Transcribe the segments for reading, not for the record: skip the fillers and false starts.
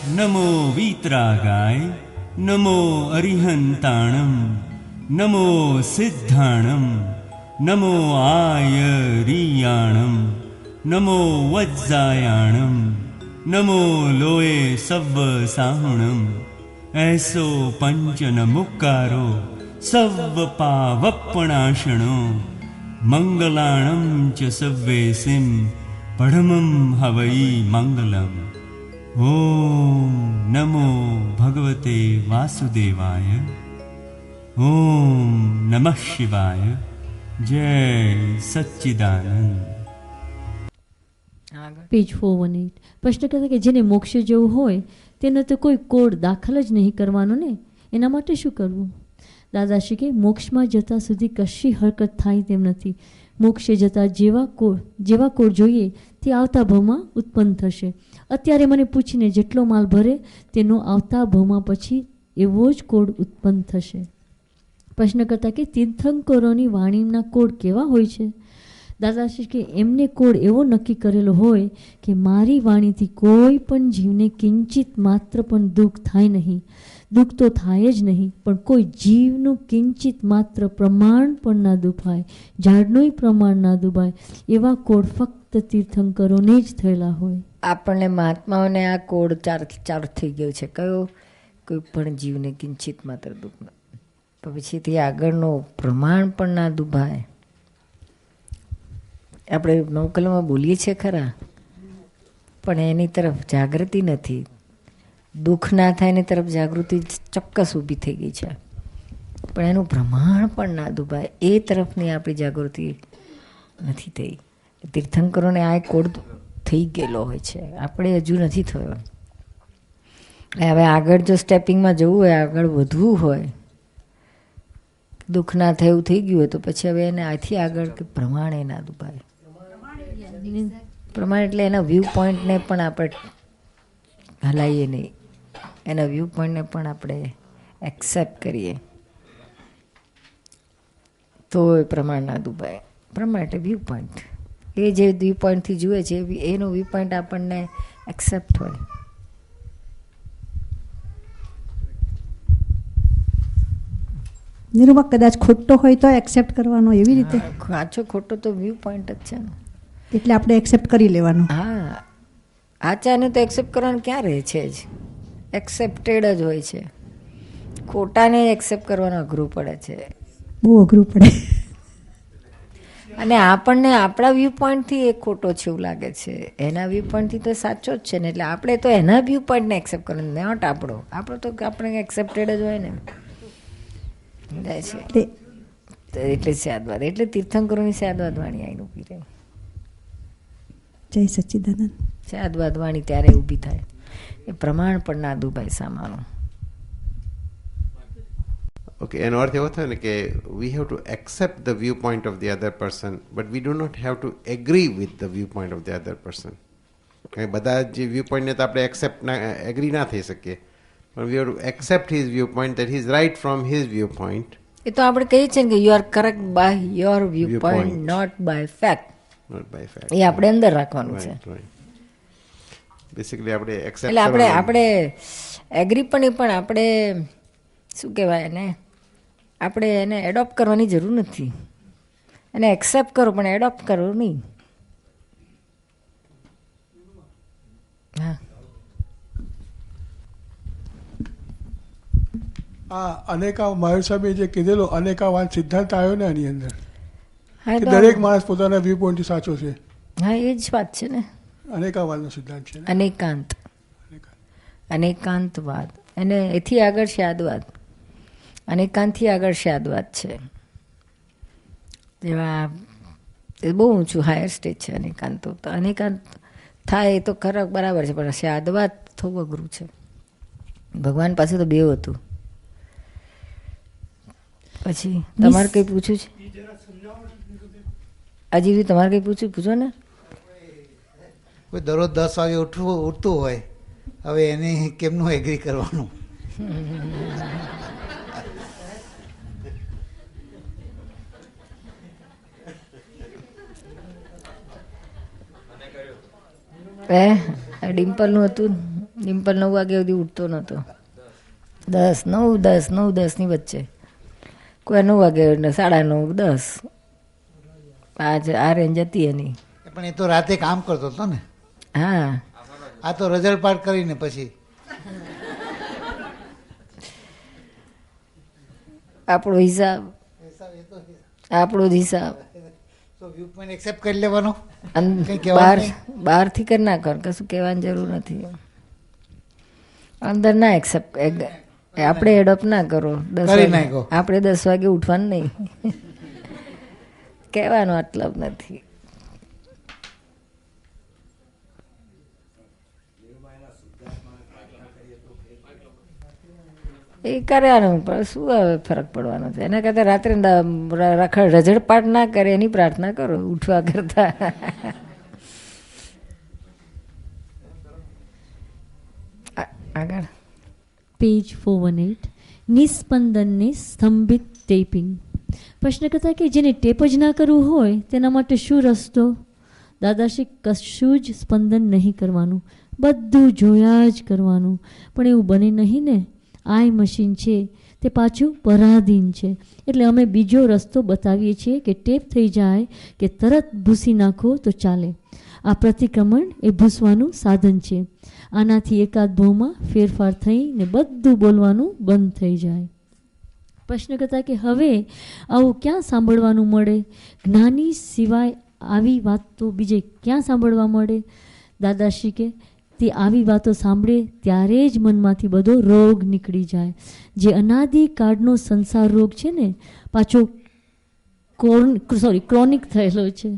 નમો વીતરાગાય, નમો અરિહંતાણમ, નમો સિદ્ધાણમ, નમો આયરિયાણમ, નમો વજ્જાયાણમ, નમો લોએ સવ્વ સાહુણમ, એસો પંચન મુક્કારો સવ્વ પાવપણાશણો, મંગલાણમ ચ સવ્વેસિમ પડમમ હવૈ મંગલમ. ઓમ નમો ભગવતે વાસુદેવાય. ઓમ નમઃ શિવાય. જય સચ્ચિદાનંદ. પેજ 418. પ્રશ્ન કરતા કે જેને મોક્ષ જવું હોય તેને તો કોઈ કોડ દાખલ જ નહીં કરવાનો ને, એના માટે શું કરવું? દાદાશ્રી કે મોક્ષમાં જતા સુધી કશી હરકત થાય તેમ નથી. મોક્ષે જતા જેવા કોડ જોઈએ તે આવતા ભાવમાં ઉત્પન્ન થશે. અત્યારે મને પૂછીને જેટલો માલ ભરે તેનો આવતા ભાવમાં પછી એવો જ કોડ ઉત્પન્ન થશે. પ્રશ્ન કરતા કે તીર્થંકરોની વાણીના કોડ કેવા હોય છે? દાદાશ્રી કે એમને કોડ એવો નક્કી કરેલો હોય કે મારી વાણીથી કોઈ પણ જીવને કિંચિત માત્ર પણ દુઃખ થાય નહીં. દુઃખ તો થાય જ નહીં, પણ કોઈ જીવનું કિંચિત માત્ર પ્રમાણ પણ ના દુભાય, ઝાડનું પ્રમાણ ના દુભાય, એવા કોડ ફક્ત તીર્થંકરોને જ થયેલા હોય. આપણને મહાત્માઓને આ કોડ ચાર થઈ ગયો છે. કયો? કોઈ પણ જીવને કિંચિત માત્ર દુઃખ ન, પછીથી આગળનો પ્રમાણ પણ ના દુભાય. આપણે નવકલમાં બોલીએ છીએ ખરા, પણ એની તરફ જાગૃતિ નથી. દુઃખ ના થાય એની તરફ જાગૃતિ ચોક્કસ ઊભી થઈ ગઈ છે, પણ એનું પ્રમાણ પણ ના દુભાય એ તરફની આપણી જાગૃતિ નથી થઈ. તીર્થંકરોને આ કોડ થઈ ગયેલો હોય છે, આપણે હજુ નથી થયો. હવે આગળ જો સ્ટેપિંગમાં જવું હોય, આગળ વધવું હોય, દુઃખ ના થાય એવું થઈ ગયું હોય તો પછી હવે એને આથી આગળ કે પ્રમાણ એ ના દુભાય. પ્રમાણ એટલે એના વ્યૂ પોઈન્ટને પણ આપણે હલાવીએ નહીં, એના વ્યૂ પોઈન્ટને પણ આપણે એક્સેપ્ટ કરીએ તો એ પ્રમાણ ના દુભાય. પ્રમાણ એટલે વ્યૂ પોઈન્ટ, એ જે વ્યૂ પોઈન્ટથી જુએ છે એનો વ્યૂ પોઈન્ટ આપણને એક્સેપ્ટ હોય. નિરૂપક કદાચ ખોટો હોય તો એક્સેપ્ટ કરવાનો, એવી રીતે સાચો ખોટો તો વ્યૂ પોઈન્ટ જ છે ને, એટલે આપણે એક્સેપ્ટ કરી લેવાનું. હા, આચાને તો એક્સેપ્ટ કરવાનું ક્યાં રહે છે જ, એક્સેપ્ટેડ જ હોય છે. ખોટાને એક્સેપ્ટ કરવાનું અઘરું પડે છે, બહુ અઘરું પડે. અને આપણને આપણા વ્યૂ પોઈન્ટથી એ ખોટો છે એવું લાગે છે, એના વ્યૂ પોઈન્ટથી તો સાચો જ છે ને. એટલે આપણે તો એના વ્યૂ પોઈન્ટને એક્સેપ્ટ કરવાનું, નોટ આપણો તો આપણે એક્સેપ્ટેડ જ હોય ને જાય છે. એટલે સ્યાદવાદ, એટલે તીર્થંકરોની સ્યાદવાદ વાણી આવીને ઊભી રહે. જય સચ્ચિદાનંદ. સ્યાદવાદ વાણી ત્યારે ઊભી થાય એ પ્રમાણ પણ ના દુભાઈ સામાનું. ઓકે, એનો અર્થ એવો થયો ને કે we have to accept the view point of the other person, but we do not have to agree with the view point of the other person. બધા જે વ્યૂ પોઈન્ટને તો આપણે એગ્રી ના થઈ શકીએ, પણ we have to accept his view point, that he is right from his view point. એ તો આપણે કહીએ છીએ ને કે you are correct by your view point, not by fact. એ આપણે અંદર રાખવાનું છે. બેસિકલી આપણે એક્સેપ્ટ, એટલે આપણે એગ્રી પણ આપણે શું કહેવાય એને, આપણે એને એડોપ્ટ કરવાની જરૂર નથી. એને એક્સેપ્ટ કરો પણ એડોપ્ટ કરો નહીં. હા, અનેકા મયુર સાહેબે જે કીધેલો અનેકાવાદ સિદ્ધાંત આવ્યો ને એની અંદર, દરેક માણસ પોતાના વ્યૂ પોઈન્ટથી સાચો છે. હા, એ જ વાત છે ને, અનેકાવાદનો સિદ્ધાંત છે. અનેકાંતવાદ, અને એથી આગળ શાદવાદ, અનેકાંતથી આગળ શાદવાદ છે. જેવા એ બહુ ઊંચું હાયર સ્ટેજ છે અનેકાંત. તો અનેકાંત થાય એ તો ખરા બરાબર છે, પણ શાદવાદ થોડું અઘરું છે. ભગવાન પાસે તો બેવ હતું. પછી તમારે કંઈ પૂછ્યું છે? હજી તમારે કંઈ પૂછો ને. કોઈ દરરોજ 10 વાગે ઉઠતું હોય, હવે એને કેમનું એગ્રી કરવાનું? ડિમ્પલનું હતું ડિમ્પલ 9 વાગે સુધી ઉઠતો નહોતો. 9:10 ની વચ્ચે, કોઈ 9 વાગે 9:30 10. આ રેન્જ હતી એની. પણ એ તો રાતે કામ કરતો હતો ને. હા, આ તો રઝલ્ટ પાર્ટ કરીને પછી આપણો હિસાબ. તો વ્યૂ પોઈન્ટ એક્સેપ્ટ કરી લેવાનો. બહારથી કરી નાખો, કશું કહેવાની જરૂર નથી. અંદર ના એક્સેપ્ટ, આપણે એડોપ્ટ ના કરો. આપણે 10 વાગે ઉઠવાનું નહીં. કહેવાનો મતલબ નથી. એ કર્યાનું પણ શું હવે ફરક પડવાનો છે? એના કરતાં રાત્રે રઝળપાટ ના કરે એની પ્રાર્થના કરો ઉઠવા કરતા. આગળ પેજ 418. નિસ્પંદનને સ્તંભિત ટેપિંગ. પ્રશ્ન કરતા કે જેને ટેપ જ ના કરવું હોય તેના માટે શું રસ્તો? દાદાશ્રી, કશું જ સ્પંદન નહીં કરવાનું, બધું જોયા જ કરવાનું. પણ એવું બને નહીં ને. આઈ મશીન છે તે પાછું પરાધીન છે, એટલે અમે બીજો રસ્તો બતાવીએ છીએ કે ટેપ થઈ જાય કે તરત ભૂસી નાખો તો ચાલે. આ પ્રતિક્રમણ એ ભૂસવાનું સાધન છે. આનાથી એકાદ ભાવમાં ફેરફાર થઈને બધું બોલવાનું બંધ થઈ જાય. પ્રશ્ન કરતા કે હવે આવું ક્યાં સાંભળવાનું મળે? જ્ઞાની સિવાય આવી વાત તો બીજે ક્યાં સાંભળવા મળે? દાદાશ્રી કે તે આવી વાતો સાંભળે ત્યારે જ મનમાંથી બધો રોગ નીકળી જાય. જે અનાદિકાળનો સંસાર રોગ છે ને, પાછો ક્રોનિક થયેલો છે.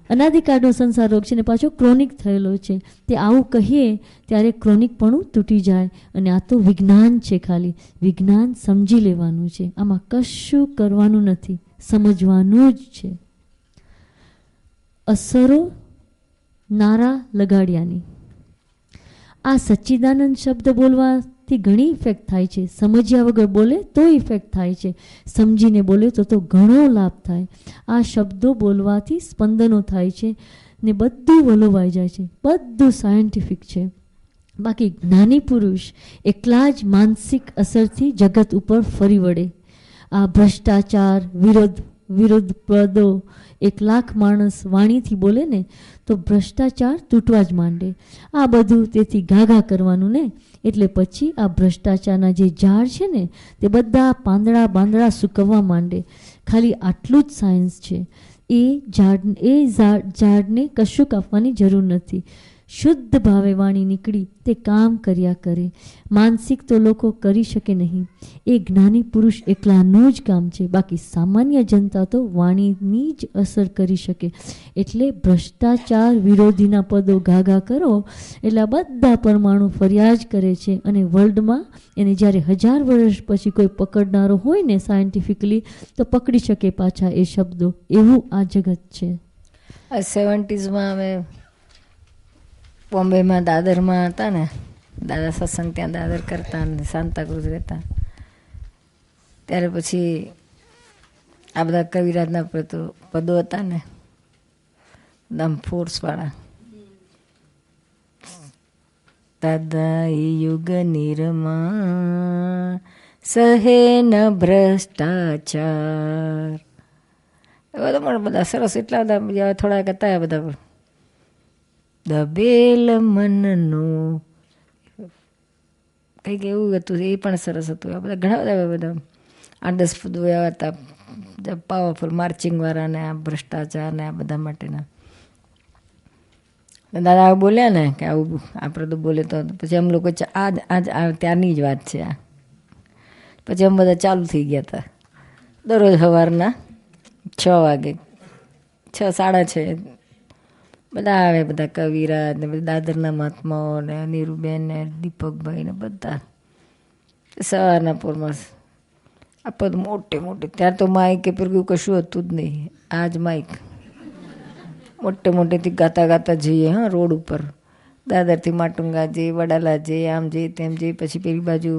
અનાદિકાળનો સંસાર રોગ છે ને પાછો ક્રોનિક થયેલો છે. તે આવું કહીએ ત્યારે ક્રોનિકપણું તૂટી જાય. અને આ તો વિજ્ઞાન છે, ખાલી વિજ્ઞાન સમજી લેવાનું છે. આમાં કશું કરવાનું નથી, સમજવાનું જ છે. અસરો નારા લગાડ્યાની. આ સચ્ચિદાનંદ શબ્દ બોલવાથી ઘણી ઇફેક્ટ થાય છે. સમજ્યા વગર બોલે તો ઇફેક્ટ થાય છે, સમજીને બોલે તો ઘણો લાભ થાય. આ શબ્દો બોલવાથી સ્પંદનો થાય છે ને બધું વલોવાઈ જાય છે. બધું સાયન્ટિફિક છે. બાકી જ્ઞાની પુરુષ એકલા જ માનસિક અસરથી જગત ઉપર ફરી વળે. આ ભ્રષ્ટાચાર, વિરોધ પદો 1,00,000 માણસ વાણીથી બોલે ને તો ભ્રષ્ટાચાર તૂટવા જ માંડે. આ બધું તેથી ઘાઘા કરવાનું ને, એટલે પછી આ ભ્રષ્ટાચારના જે ઝાડ છે ને તે બધા પાંદડા બાંદડા સૂકવવા માંડે. ખાલી આટલું જ સાયન્સ છે. એ ઝાડને કશું કાપવાની જરૂર નથી. શુદ્ધ ભાવે વાણી નીકળી તે કામ કર્યા કરે. માનસિક તો લોકો કરી શકે નહીં. એ જ્ઞાની પુરુષ એકલાનું જ કામ છે. બાકી સામાન્ય જનતા તો વાણીની જ અસર કરી શકે. એટલે ભ્રષ્ટાચાર વિરોધીના પદો ઘાઘા કરો એટલે આ બધા પરમાણુ ફરિયાદ કરે છે. અને વર્લ્ડમાં એને જ્યારે 1000 વર્ષ પછી કોઈ પકડનારો હોય ને સાયન્ટિફિકલી, તો પકડી શકે પાછા એ શબ્દો. એવું આ જગત છે. 70s અમે બોમ્બેમાં દાદરમાં હતા ને, દાદા સત્સંગ ત્યાં દાદર કરતા ને સાંતાક્રુઝ રહેતા. ત્યારે પછી આ બધા કવિરાજના પદો હતા ને, દમ ફોર્સવાળા. દાદા યુગ નિર્મા સહે ન ભ્રષ્ટાચાર. બધા પણ બધા સરસ, એટલા બધા થોડાક હતા બધા. દબેલ મનનું કંઈક એવું હતું, એ પણ સરસ હતું. આ બધા ઘણા બધા 8-10 પદો એવા હતા પાવરફુલ, માર્ચિંગવાળા ને આ ભ્રષ્ટાચાર ને આ બધા માટેના. દાદા બોલ્યા ને કે આવું આપણે તો બોલે તો પછી અમ લોકો આજ ત્યારની જ વાત છે આ. પછી અમે બધા ચાલુ થઈ ગયા હતા દરરોજ સવારના 6 વાગે, 6-6:30 બધા આવે. બધા કવિરાજ ને બધા દાદરના મહાત્માઓ ને નીરુબેન ને દીપકભાઈ ને બધા સવારના પોરમાં આ પદ મોટે. ત્યારે તો માઇક કે પેલું કશું હતું જ નહીં. આ જ માઇક મોટેથી ગાતા જઈએ. હા, રોડ ઉપર દાદરથી માટુંગા જઈએ, વડાલા જઈએ, આમ જઈએ તેમ જઈએ. પછી પેલી બાજુ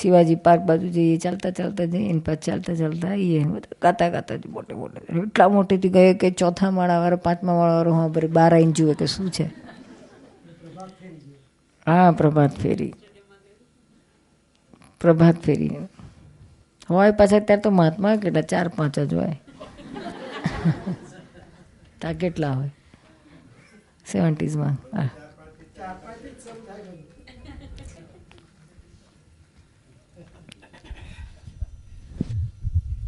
શિવાજી પાર્ક બાજુ જઈએ, ચાલતા જઈએ. એને પાછું ચાલતા આવીએ. ગાતા જ મોટે. એટલા મોટેથી ગયે કે 4થા માળાવાળો 5મા માળાવાળો હા બરાબર 12 ઇંચ જુએ કે શું છે. હા, પ્રભાત ફેરી હોય પાછા. અત્યારે તો મહાત્મા કેટલા 4-5 જ હોય. ત્યાં કેટલા હોય 70s?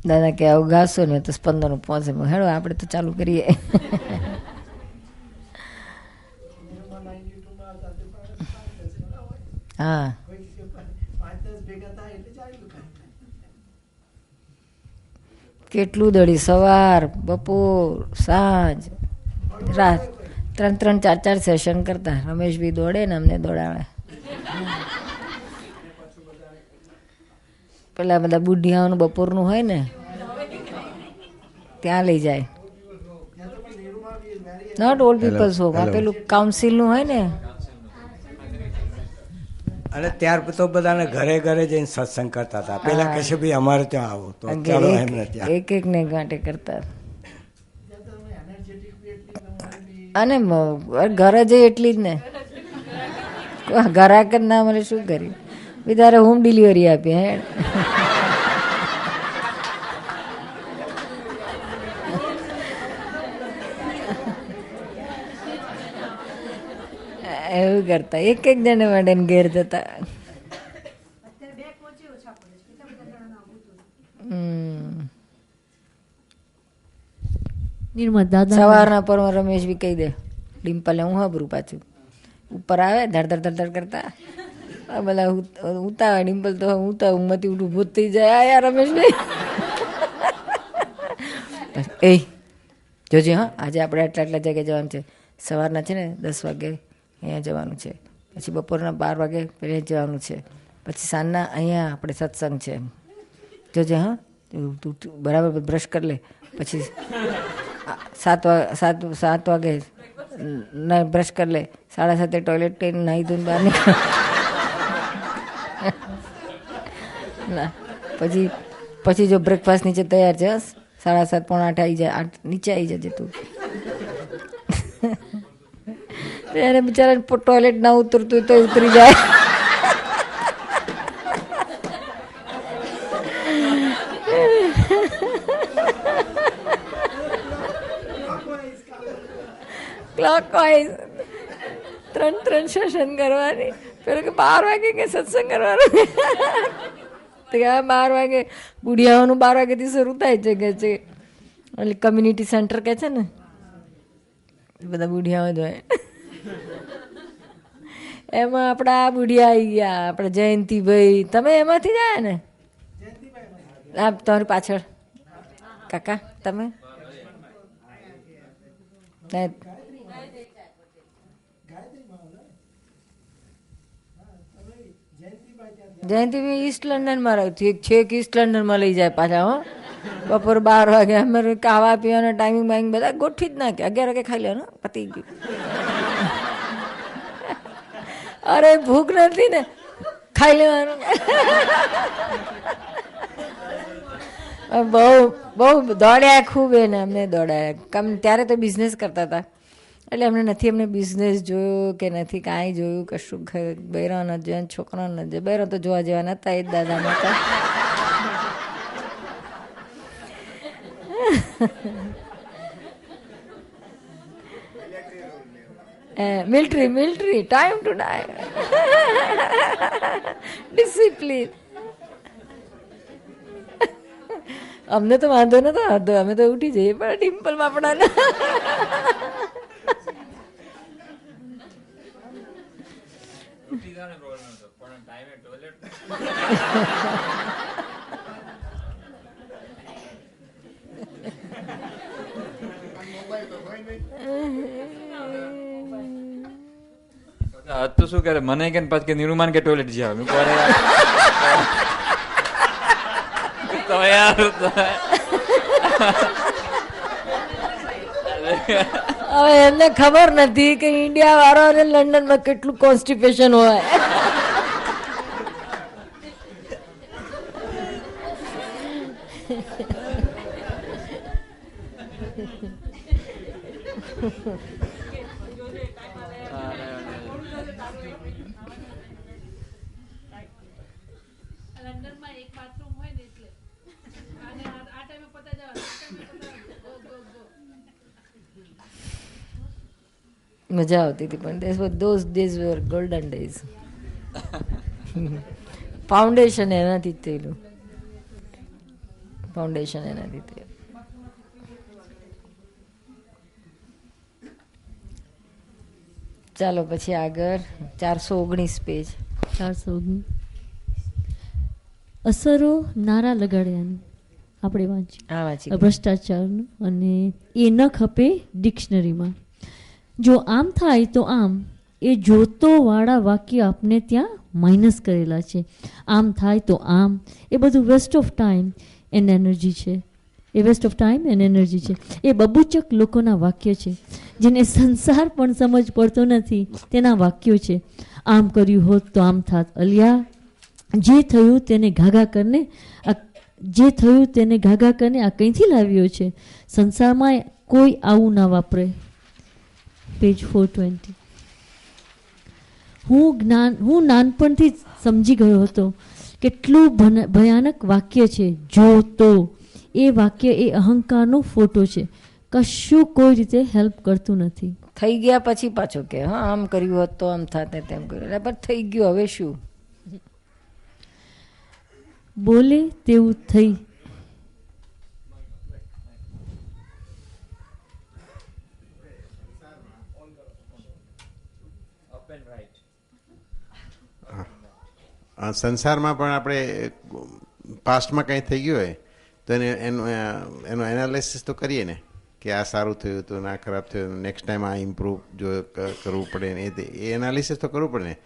દાદા કે આવું ગાશો ને તો સ્પંદનો પહોંચે. હેડો આપણે તો ચાલુ કરીએ. હા, કેટલું દડી, સવાર, બપોર, સાંજ, રાત, 3-3, 4-4 સેશન કરતા. રમેશભાઈ દોડે ને અમને દોડાવે. પેલા બધા બુઢિયાઓનું બપોરનું હોય ને ત્યાં લઈ જાય. નોટ ઓલ્ડ પીપલ્સ હોમ, પેલું કાઉન્સિલનું હોય ને. અને ત્યાર તો બધાને ઘરે ઘરે જઈને સત્સંગ કરતા હતા. પેલા કશે ભાઈ અમારે ત્યાં આવો તો ચાલો એમને ત્યાં એક ને ગાંઠે કરતા. અને ઘરે જઈ એટલી જ ને, ઘરાક જ ના મળે શું કર્યું? બિચારે હોમ ડિલિવરી આપી. હે એવું કરતા. એક જણે માટે ઘેર જતા. સવારના પર રમેશ બી કહી દે, ડિમ્પલ હું હાબરું પાછું ઉપર આવે ધડ ધડ ધડ કરતા. બધા ઉતાવે. ડિમ્પલ તો ઉમતી ઉઠું ભૂત થઈ જાય. યાર રમેશભાઈ એ જોજે, હા આજે આપણે આટલા જગ્યાએ જવાનું છે. સવારના છે ને 10 વાગે અહીંયા જવાનું છે, પછી બપોરના 12 વાગે પહેલાં જવાનું છે, પછી સાંજના અહીંયા આપણે સત્સંગ છે. જોજે હા, તું બરાબર બ્રશ કરી લે. પછી 7 વાગે ના બ્રશ કરી લે. 7:30 ટોયલેટ કરીને નાહી ધોઈને બહાર નીકળ. ના પછી જો બ્રેકફાસ્ટ નીચે તૈયાર છે, 7:30 પોણા 8 આવી જાય. 8 નીચે આવી જજે તું. એને બિચારા ટોયલેટ ના ઉતરતું તો ઉતરી જાય. ક્લોકવાઇઝ 3 સેશન કરવાની. પેલો કે 12 વાગે કે સત્સંગ કરવાનું. તો કે 12 વાગે બુઢિયાઓનું 12 વાગ્યાથી શરૂ થાય છે કે છે. એટલે કમ્યુનિટી સેન્ટર કે છે ને, બધા બુઢિયાઓ જ હોય. એમાં આપણા બુઢિયા આવી ગયા. આપણે જયંતિભાઈ, તમે એમાંથી જ આવ્યા ને? હા, તમારી પાછળ કાકા તમે જયંતિભાઈ ઈસ્ટ લંડનમાં રહ્યું. છેક ઈસ્ટ લંડનમાં લઈ જાય પાછા. હો, બપોર 12 વાગે અમારે ખાવા પીવાનો ટાઈમિંગ બાઈમિંગ બધા ગોઠવી જ નાખે. 11 વાગે ખાઈ લેવાનું, પતી ગયું. અરે ભૂખ નથી ને, ખાઈ લેવાનું. બહુ દોડ્યા ખૂબ. એને અમને દોડાયા. ત્યારે તો બિઝનેસ કરતા હતા એટલે અમને બિઝનેસ જોયો કે નથી કાંઈ જોયું, કશું. બૈરા ન જોયા, છોકરા ન જોયા. બૈરા તો જોવા જેવા નતા. એ જ દાદા નતા. Military time to die, discipline. અમને તો વાંધો નતો આવતો, અમે તો ઉઠી જઈએ. પણ ડિમ્પલ બાપડાને તો શું કરે મને કે પછી કે નિરૂમાન કે ટોયલેટ જાવ તો યાર. હવે એમને ખબર નથી કે ઇન્ડિયા વાળાને લંડનમાં કેટલું કોન્સ્ટિપેશન હોય. મજા આવતી હતી, પણ those days were golden days. Foundation એનાથી જ થયેલું, ફાઉન્ડેશન એનાથી થયેલું. ચાલો પછી આગળ 419 પેજ. 419 અસરો નારા લગાડ્યાની આપણે વાંચી ભ્રષ્ટાચારનું, અને એ ન ખપે ડિક્શનરીમાં. જો આમ થાય તો આમ, એ જોતો વાળા વાક્ય આપને ત્યાં માઇનસ કરેલા છે. આમ થાય તો આમ, એ બધું waste of time and energy છે. એ waste of time and energy છે. એ બબૂચક લોકોના વાક્ય છે, જેને સંસાર પણ સમજ પડતો નથી તેના વાક્યો છે. આમ કર્યું હોત તો આમ થાત અલિયા, જે થયું તેને ઘાઘા કરને, જે થયું તેને ઘાઘા કરને આ કંઈથી લાવ્યો છે. સંસારમાં કોઈ આવું ના વાપરે. પેજ 420. હું નાનપણથી જ સમજી ગયો હતો કેટલું ભયાનક વાક્ય છે. જો તો એ વાક્ય એ અહંકારનો ફોટો છે, કશું કોઈ રીતે હેલ્પ કરતું નથી. થઈ ગયા પછી પાછો કે હા આમ કર્યું હોત તો આમ થાત ને તેમ કર્યું, પણ થઈ ગયું હવે શું? બોલે તેવું થઈ. સંસારમાં પણ આપણે પાસ્ટમાં કંઈ થઈ ગયું હોય તો એનું એનાલિસિસ તો કરીએ ને, કે આ સારું થયું હતું ને આ ખરાબ થયું, નેક્સ્ટ ટાઈમ આ ઇમ્પ્રૂવ જો કરવું પડે ને, એ એનાલિસિસ તો કરવું પડે ને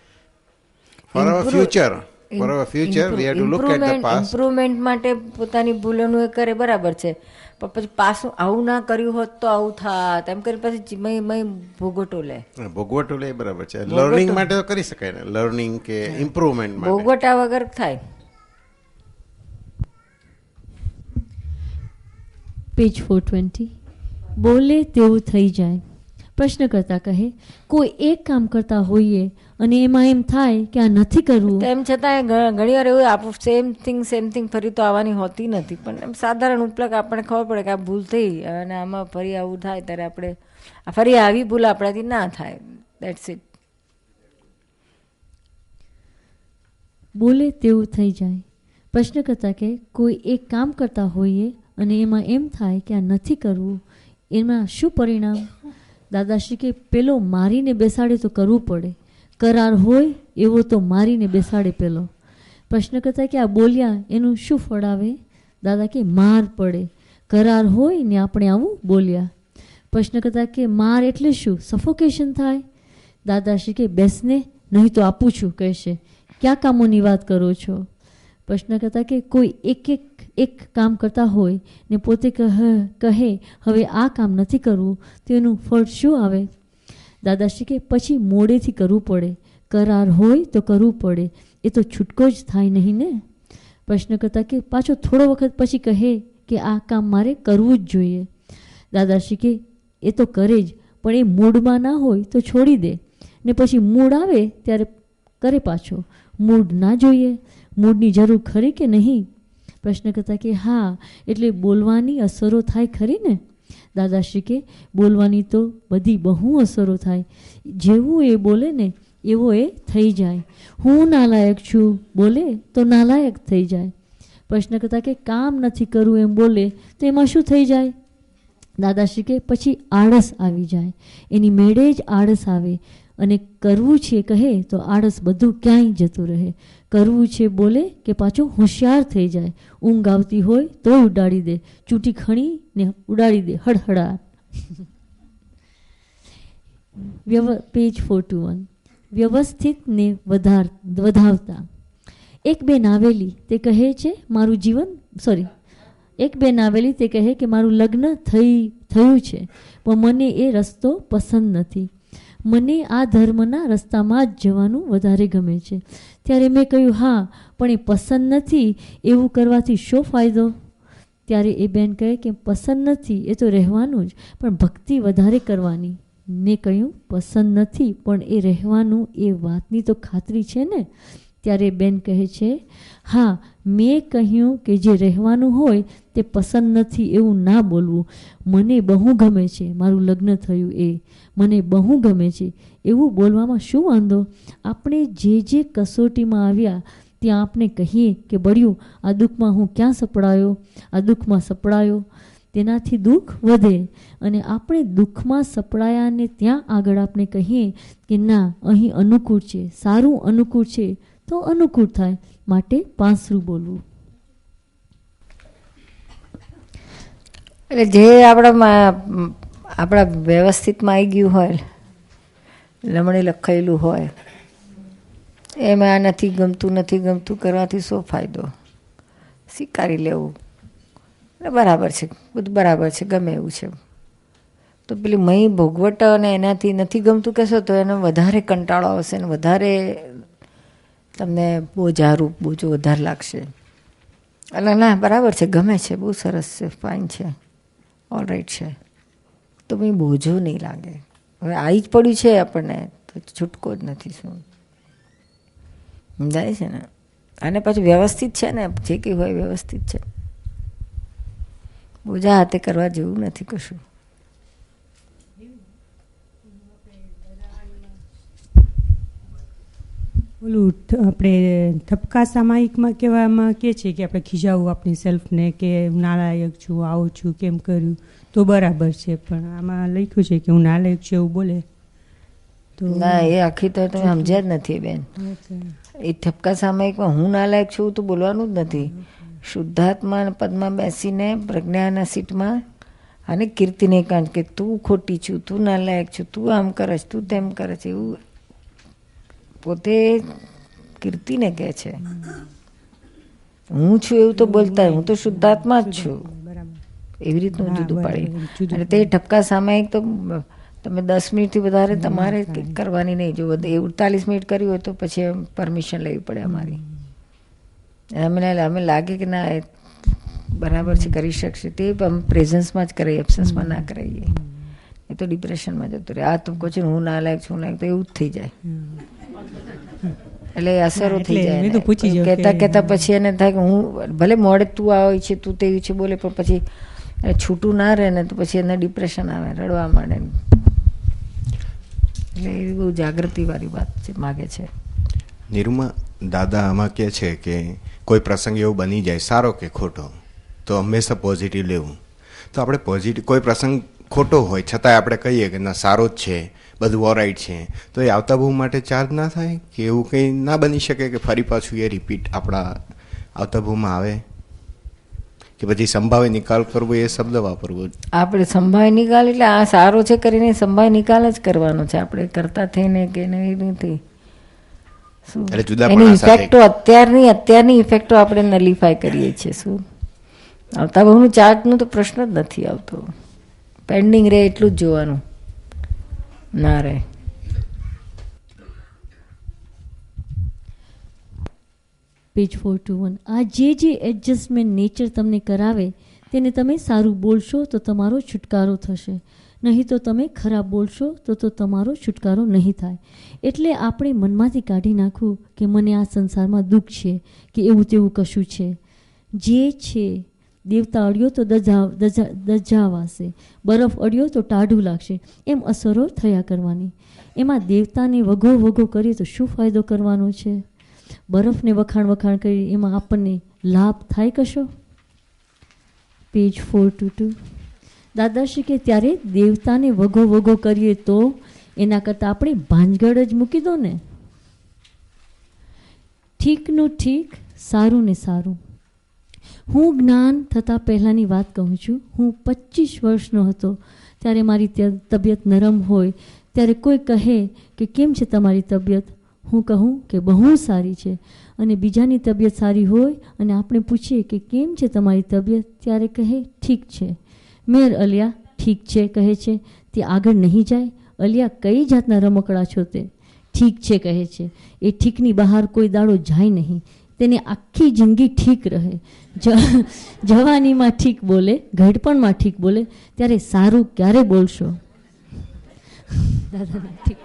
for our future. For our future we have to look at the past. Improvement માટે પોતાની ભૂલોનું એ કરે બરાબર છે, પણ પછી પાછું આવું ના કર્યું હોત તો આવું થાત એમ કરી પછી ભોગવટો લે. ભોગવટો લે બરાબર છે. લર્નિંગ માટે તો કરી શકાય ને, લર્નિંગ કે ઇમ્પ્રુવમેન્ટ માટે. ભોગવટા વગર થાય. પેજ 420. બોલે તેવું થઈ જાય. પ્રશ્ન કરતા કહે, કોઈ એક કામ કરતા હોઈએ અને એમાં એમ થાય કે આ નથી કરવું, તેમ છતાં ઘણી વાર એવું આપણું સેમ થિંગ ફરી તો આવવાની હોતી નથી, પણ એમ સાધારણ ઉપલક આપણને ખબર પડે કે આ ભૂલ થઈ અને આમાં ફરી આવું થાય ત્યારે આપણે ફરી આવી ભૂલ આપણાથી ના થાય. That's it. બોલે તેવું થઈ જાય. પ્રશ્ન કરતા કે કોઈ એક કામ કરતા હોઈએ અને એમાં એમ થાય કે આ નથી કરવું, એમાં શું પરિણામ? દાદાશ્રી કે પેલો મારીને બેસાડે તો કરવું પડે, કરાર હોય એવો તો મારીને બેસાડે પેલો. પ્રશ્ન કરતા કે આ બોલ્યા એનું શું ફળ આવે? દાદા કે માર પડે. કરાર હોય ને આપણે આવું બોલ્યા. પ્રશ્ન કરતા કે માર એટલે શું? સફોકેશન થાય. દાદાશ્રી કે બેસને, નહીં તો આપું છું કહેશે. ક્યાં કામોની વાત કરો છો? પ્રશ્ન કરતા કે કોઈ એક કામ કરતા હોય ને પોતે કહે હવે આ કામ નથી કરવું, તો એનું ફળ શું આવે? દાદાશ્રી કે પછી મોડેથી કરવું પડે, કરાર હોય તો કરવું પડે, એ તો છૂટકો જ થાય નહીં ને. પ્રશ્ન કરતા કે પાછો થોડો વખત પછી કહે કે આ કામ મારે કરવું જ જોઈએ. દાદાશ્રી કે એ તો કરે જ, પણ એ મૂડમાં ના હોય તો છોડી દે, ને પછી મૂડ આવે ત્યારે કરે પાછો. મૂડ ના જોઈએ, મૂડની જરૂર ખરી કે નહીં? પ્રશ્ન કરતા કે હા, એટલે બોલવાની અસરો થાય ખરી ને? દાદાશ્રી કે બોલવાની તો બધી બહુ અસરો થાય, જેવું એ બોલે ને એવો એ થઈ જાય. હું નાલાયક છું બોલે તો નાલાયક થઈ જાય. પ્રશ્ન કરતા કે કામ નથી કરવું એમ બોલે તો એમાં શું થઈ જાય? દાદાશ્રી કે પછી આળસ આવી જાય, એની મેળે જ આળસ આવે, અને કરવું છે કહે તો આળસ બધું ક્યાંય જતું રહે. કરવું છે બોલે કે પાછો હોશિયાર થઈ જાય. ઊંઘ આવતી હોય તો ઉડાડી દે, ચૂંટી ખણી ને ઉડાડી દે હળહળાટ. પેજ 421. વ્યવસ્થિત ને વધાવતા. એક બેન આવેલી તે કહે છે મારું જીવન એક બેન આવેલી તે કહે કે મારું લગ્ન થયું છે, પણ મને એ રસ્તો પસંદ નથી. મને આ ધર્મના રસ્તામાં જ જવાનું વધારે ગમે છે. ત્યારે મેં કહ્યું હા, પણ એ પસંદ નથી, એવું કરવાથી શો ફાયદો? ત્યારે એ બેન કહે કે પસંદ નથી એ તો રહેવાનું જ, પણ ભક્તિ વધારે કરવાની. મેં કહ્યું પસંદ નથી પણ એ રહેવાનું, એ વાતની તો ખાતરી છે ને? ત્યારે બેન કહે છે, હા મેં કહ્યું કે જે રહેવાનું હોય તે પસંદ નથી એવું ના બોલવું. મને બહુ ગમે છે મારું લગ્ન થયું એ, મને બહુ ગમે છે એવું બોલવામાં શું વાંધો? આપણે જે કસોટીમાં આવ્યા ત્યાં આપણે કહીએ કે બળ્યું આ દુઃખમાં હું ક્યાં સપડાયો, આ દુઃખમાં સપડાયો, તેનાથી દુઃખ વધે. અને આપણે દુઃખમાં સપડાયાને ત્યાં આગળ આપણે કહીએ કે ના અહીં અનુકૂળ છે, સારું અનુકૂળ છે, તો અનુકૂળ થાય. માટે પાંસરું બોલવું. એટલે જે આપણા વ્યવસ્થિતમાં આવી ગયું હોય, લમણે લખાયેલું હોય, એમાં નથી ગમતું કરવાથી શું ફાયદો? સ્વીકારી લેવું, બરાબર છે, બધું બરાબર છે, ગમે એવું છે. તો પેલી મહી ભોગવટ અને એનાથી નથી ગમતું કહેશો તો એને વધારે કંટાળો આવશે ને વધારે તમને બોજો વધારે લાગશે. એટલે ના બરાબર છે, ગમે છે, બહુ સરસ છે, ફાઇન છે, ઓલરાઈટ છે, તો ભાઈ બોજો નહીં લાગે. હવે આવી જ પડ્યું છે આપણને તો છૂટકો જ નથી. શું સમજાય છે ને? અને પાછું વ્યવસ્થિત છે ને, જે કંઈ હોય વ્યવસ્થિત છે, બોજા હાથે કરવા જેવું નથી કશું. ઓલું આપણે ઠપકા સામાયિકમાં કહેવામાં કહે છે કે આપણે ખીજાવું આપણી સેલ્ફને કે હું નાલાયક છું, આવું છું, કેમ કર્યું તો બરાબર છે, પણ આમાં લખ્યું છે કે હું નાલાયક છું એવું બોલે તો ના, એ આખી તો તમે સમજ્યા જ નથી બેન. એ ઠપકા સામાયિકમાં હું નાલાયક છું તો બોલવાનું જ નથી. શુદ્ધાત્મા પદમાં બેસીને પ્રજ્ઞાના સીટમાં અને કીર્તિને કાંડ કે તું ખોટી છું, તું નાલાયક છું, તું આમ કરે છે, તું તેમ કરે છે, એવું પોતે કીર્તિને કહે છે. હું છું એવું તો બોલતા, હું તો શુદ્ધાત્મા જ છું, એવી રીતનું જુદું પાડી. અને તે ઠપકા સામાયિક તો તમે 10 મિનિટથી વધારે તમારે કરવાની નહીં. જો 48 મિનિટ કરી હોય તો પછી પરમિશન લેવી પડે અમારી. અમે લાગે કે ના બરાબર છે, કરી શકશે, તે અમે પ્રેઝન્સમાં જ કરાવીએ, એબ્સન્સમાં ના કરાવીએ. એ તો ડિપ્રેશનમાં જતું રહે. આ તું કહું છું હું ના લાયક છું, તો એવું જ થઈ જાય. એટલે અસરો થઈ જાય. કહેતા પછી એને થાય કે હું ભલે મોડે તું આવે છે, તું તેવી છે બોલે, પણ પછી છૂટું ના રહે ને તો પછી એને ડિપ્રેશન આવે, રડવા માંડે. એટલે એ બહુ જાગૃતિવાળી વાત છે, માગે છે. નિરૂમા દાદા આમાં કહે છે કે કોઈ પ્રસંગ એવું બની જાય, સારો કે ખોટો, તો હંમેશા પોઝિટિવ લેવું. તો આપણે પોઝિટિવ, કોઈ પ્રસંગ ખોટો હોય છતાંય આપણે કહીએ કે ના સારો જ છે, બધું ઓરાઈટ છે, તો એ આવતા બહુ માટે ચાર્જ ના થાય કે એવું કંઈ ના બની શકે કે ફરી પાછું એ રિપીટ આપણા આવતા બહુમાં આવે? કે પછી સંભાવે નિકાલ કરવો એ શબ્દ વાપરવો? આપણે સંભાવે નિકાલ એટલે આ સારો છે કરીને સંભાવે નિકાલ જ કરવાનો છે. આપણે કરતા થઈને કે નથી એની ઇફેક્ટો અત્યારની ઇફેક્ટો આપણે નલિફાય કરીએ છીએ. શું આવતા બહુનું ચાર્જનું તો પ્રશ્ન જ નથી આવતો. પેન્ડિંગ રહે એટલું જ જોવાનું, ના રહે. પેજ 421. આ જે એડજસ્ટમેન્ટ નેચર તમને કરાવે તેને તમે સારું બોલશો તો તમારો છુટકારો થશે, નહીં તો તમે ખરાબ બોલશો તો તમારો છુટકારો નહીં થાય. એટલે આપણે મનમાંથી કાઢી નાખવું કે મને આ સંસારમાં દુઃખ છે કે એવું તેવું કશું છે. જે છે દેવતા અડ્યો તો દજાવાશે, બરફ અડ્યો તો ટાઢું લાગશે, એમ અસરો થયા કરવાની. એમાં દેવતાને વઘો કરીએ તો શું ફાયદો કરવાનો છે? બરફને વખાણ કરી એમાં આપણને લાભ થાય કશો? પેજ 422. દાદાશ્રી કે ત્યારે દેવતાને વઘો કરીએ તો એના કરતાં આપણે ભાંજગડ જ મૂકી દો ને. ઠીકનું ઠીક, સારું ને સારું. હું જ્ઞાન થતાં પહેલાંની વાત કહું છું. હું 25 વર્ષનો હતો ત્યારે મારી તબિયત નરમ હોય ત્યારે કોઈ કહે કે કેમ છે તમારી તબિયત? હું કહું કે બહુ સારી છે. અને બીજાની તબિયત સારી હોય અને આપણે પૂછીએ કે કેમ છે તમારી તબિયત, ત્યારે કહે ઠીક છે. મેર અલિયા ઠીક છે કહે છે, તે આગળ નહીં જાય. અલિયા કઈ જાતના રમકડા છો? તે ઠીક છે કહે છે. એ ઠીકની બહાર કોઈ દાડો જાય નહીં. તેને આખી જિંદગી ઠીક રહે. જવાનીમાં ઠીક બોલે, ઘડપણમાં ઠીક બોલે, ત્યારે સારું ક્યારે બોલશો? દાદા ઠીક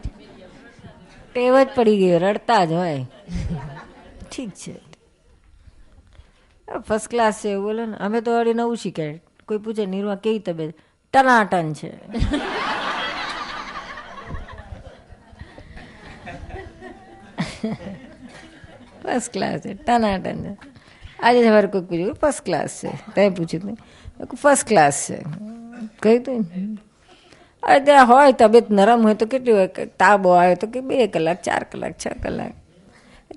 ટેવ જ પડી ગયો, રડતા જ હોય. ઠીક છે, ફર્સ્ટ ક્લાસ છે એવું બોલે ને. અમે તો વળી નવું શીખાય. કોઈ પૂછે નિર્મા કેવી તબિયત? ટનાટન છે. ફર્સ્ટ ક્લાસ છે, ટનાટન છે. આજે સવારે કોઈ પૂછ્યું ફર્સ્ટ ક્લાસ છે, તમે પૂછ્યું ફર્સ્ટ ક્લાસ છે કહ્યું તું. અરે ત્યાં હોય તબિયત નરમ હોય તો કેટલી હોય, તાબો આવે તો કે 2 કલાક 4 કલાક 6 કલાક.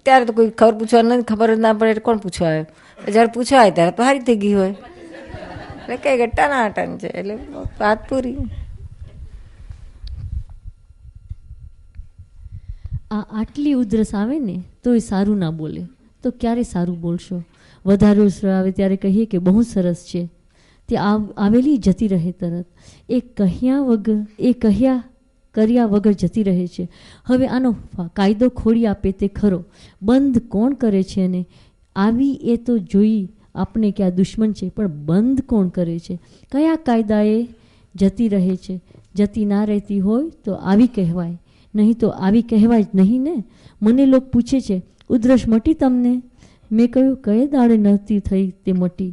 ત્યારે તો કોઈ ખબર પૂછવા નથી, ખબર જ ના પડે કોણ પૂછવા આવે. જ્યારે પૂછવા આવે ત્યારે તો સારી થઈ ગઈ હોય એટલે કઈ કે ટનાટન છે એટલે વાત પૂરી. આટલી ઉધરસ આવે ને તો એ સારું ના બોલે તો ક્યારે સારું બોલશો? વધારે ઉધરસ આવે ત્યારે કહીએ કે બહુ સરસ છે, તે આવેલી જતી રહે તરત. એ કહ્યા કર્યા વગર જતી રહે છે. હવે આનો કાયદો ખોડી આપે તે ખરો, બંધ કોણ કરે છે? અને આવી એ તો જોઈ આપણે કે આ દુશ્મન છે, પણ બંધ કોણ કરે છે? કયા કાયદાએ જતી રહે છે? જતી ના રહેતી હોય તો આવી કહેવાય, નહીં તો આવી કહેવાય જ નહીં ને. મને લોકો પૂછે છે ઉધરસ મટી તમને? મેં કહ્યું કયે દાડે નહોતી થઈ તે મટી.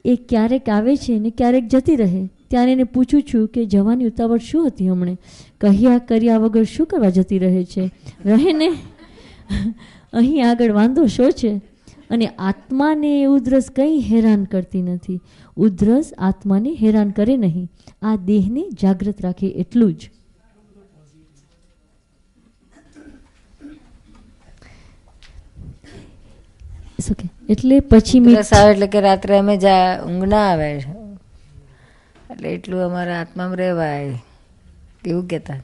એ ક્યારેક આવે છે ને ક્યારેક જતી રહે. ત્યારે એને પૂછું છું કે જવાની ઉતાવળ શું હતી હમણે? કહ્યા કર્યા વગર શું કરવા જતી રહે છે? રહે ને, અહીં આગળ વાંધો શો છે? અને આત્માને ઉધરસ કંઈ હેરાન કરતી નથી. ઉધરસ આત્માને હેરાન કરે નહીં, આ દેહને જાગૃત રાખે એટલું જ. એટલે પછી આવે એટલે કે રાત્રે અમે ઊંઘ ના આવે એટલે એટલું અમારા આત્મામાં રહેવાય એવું કહેતા.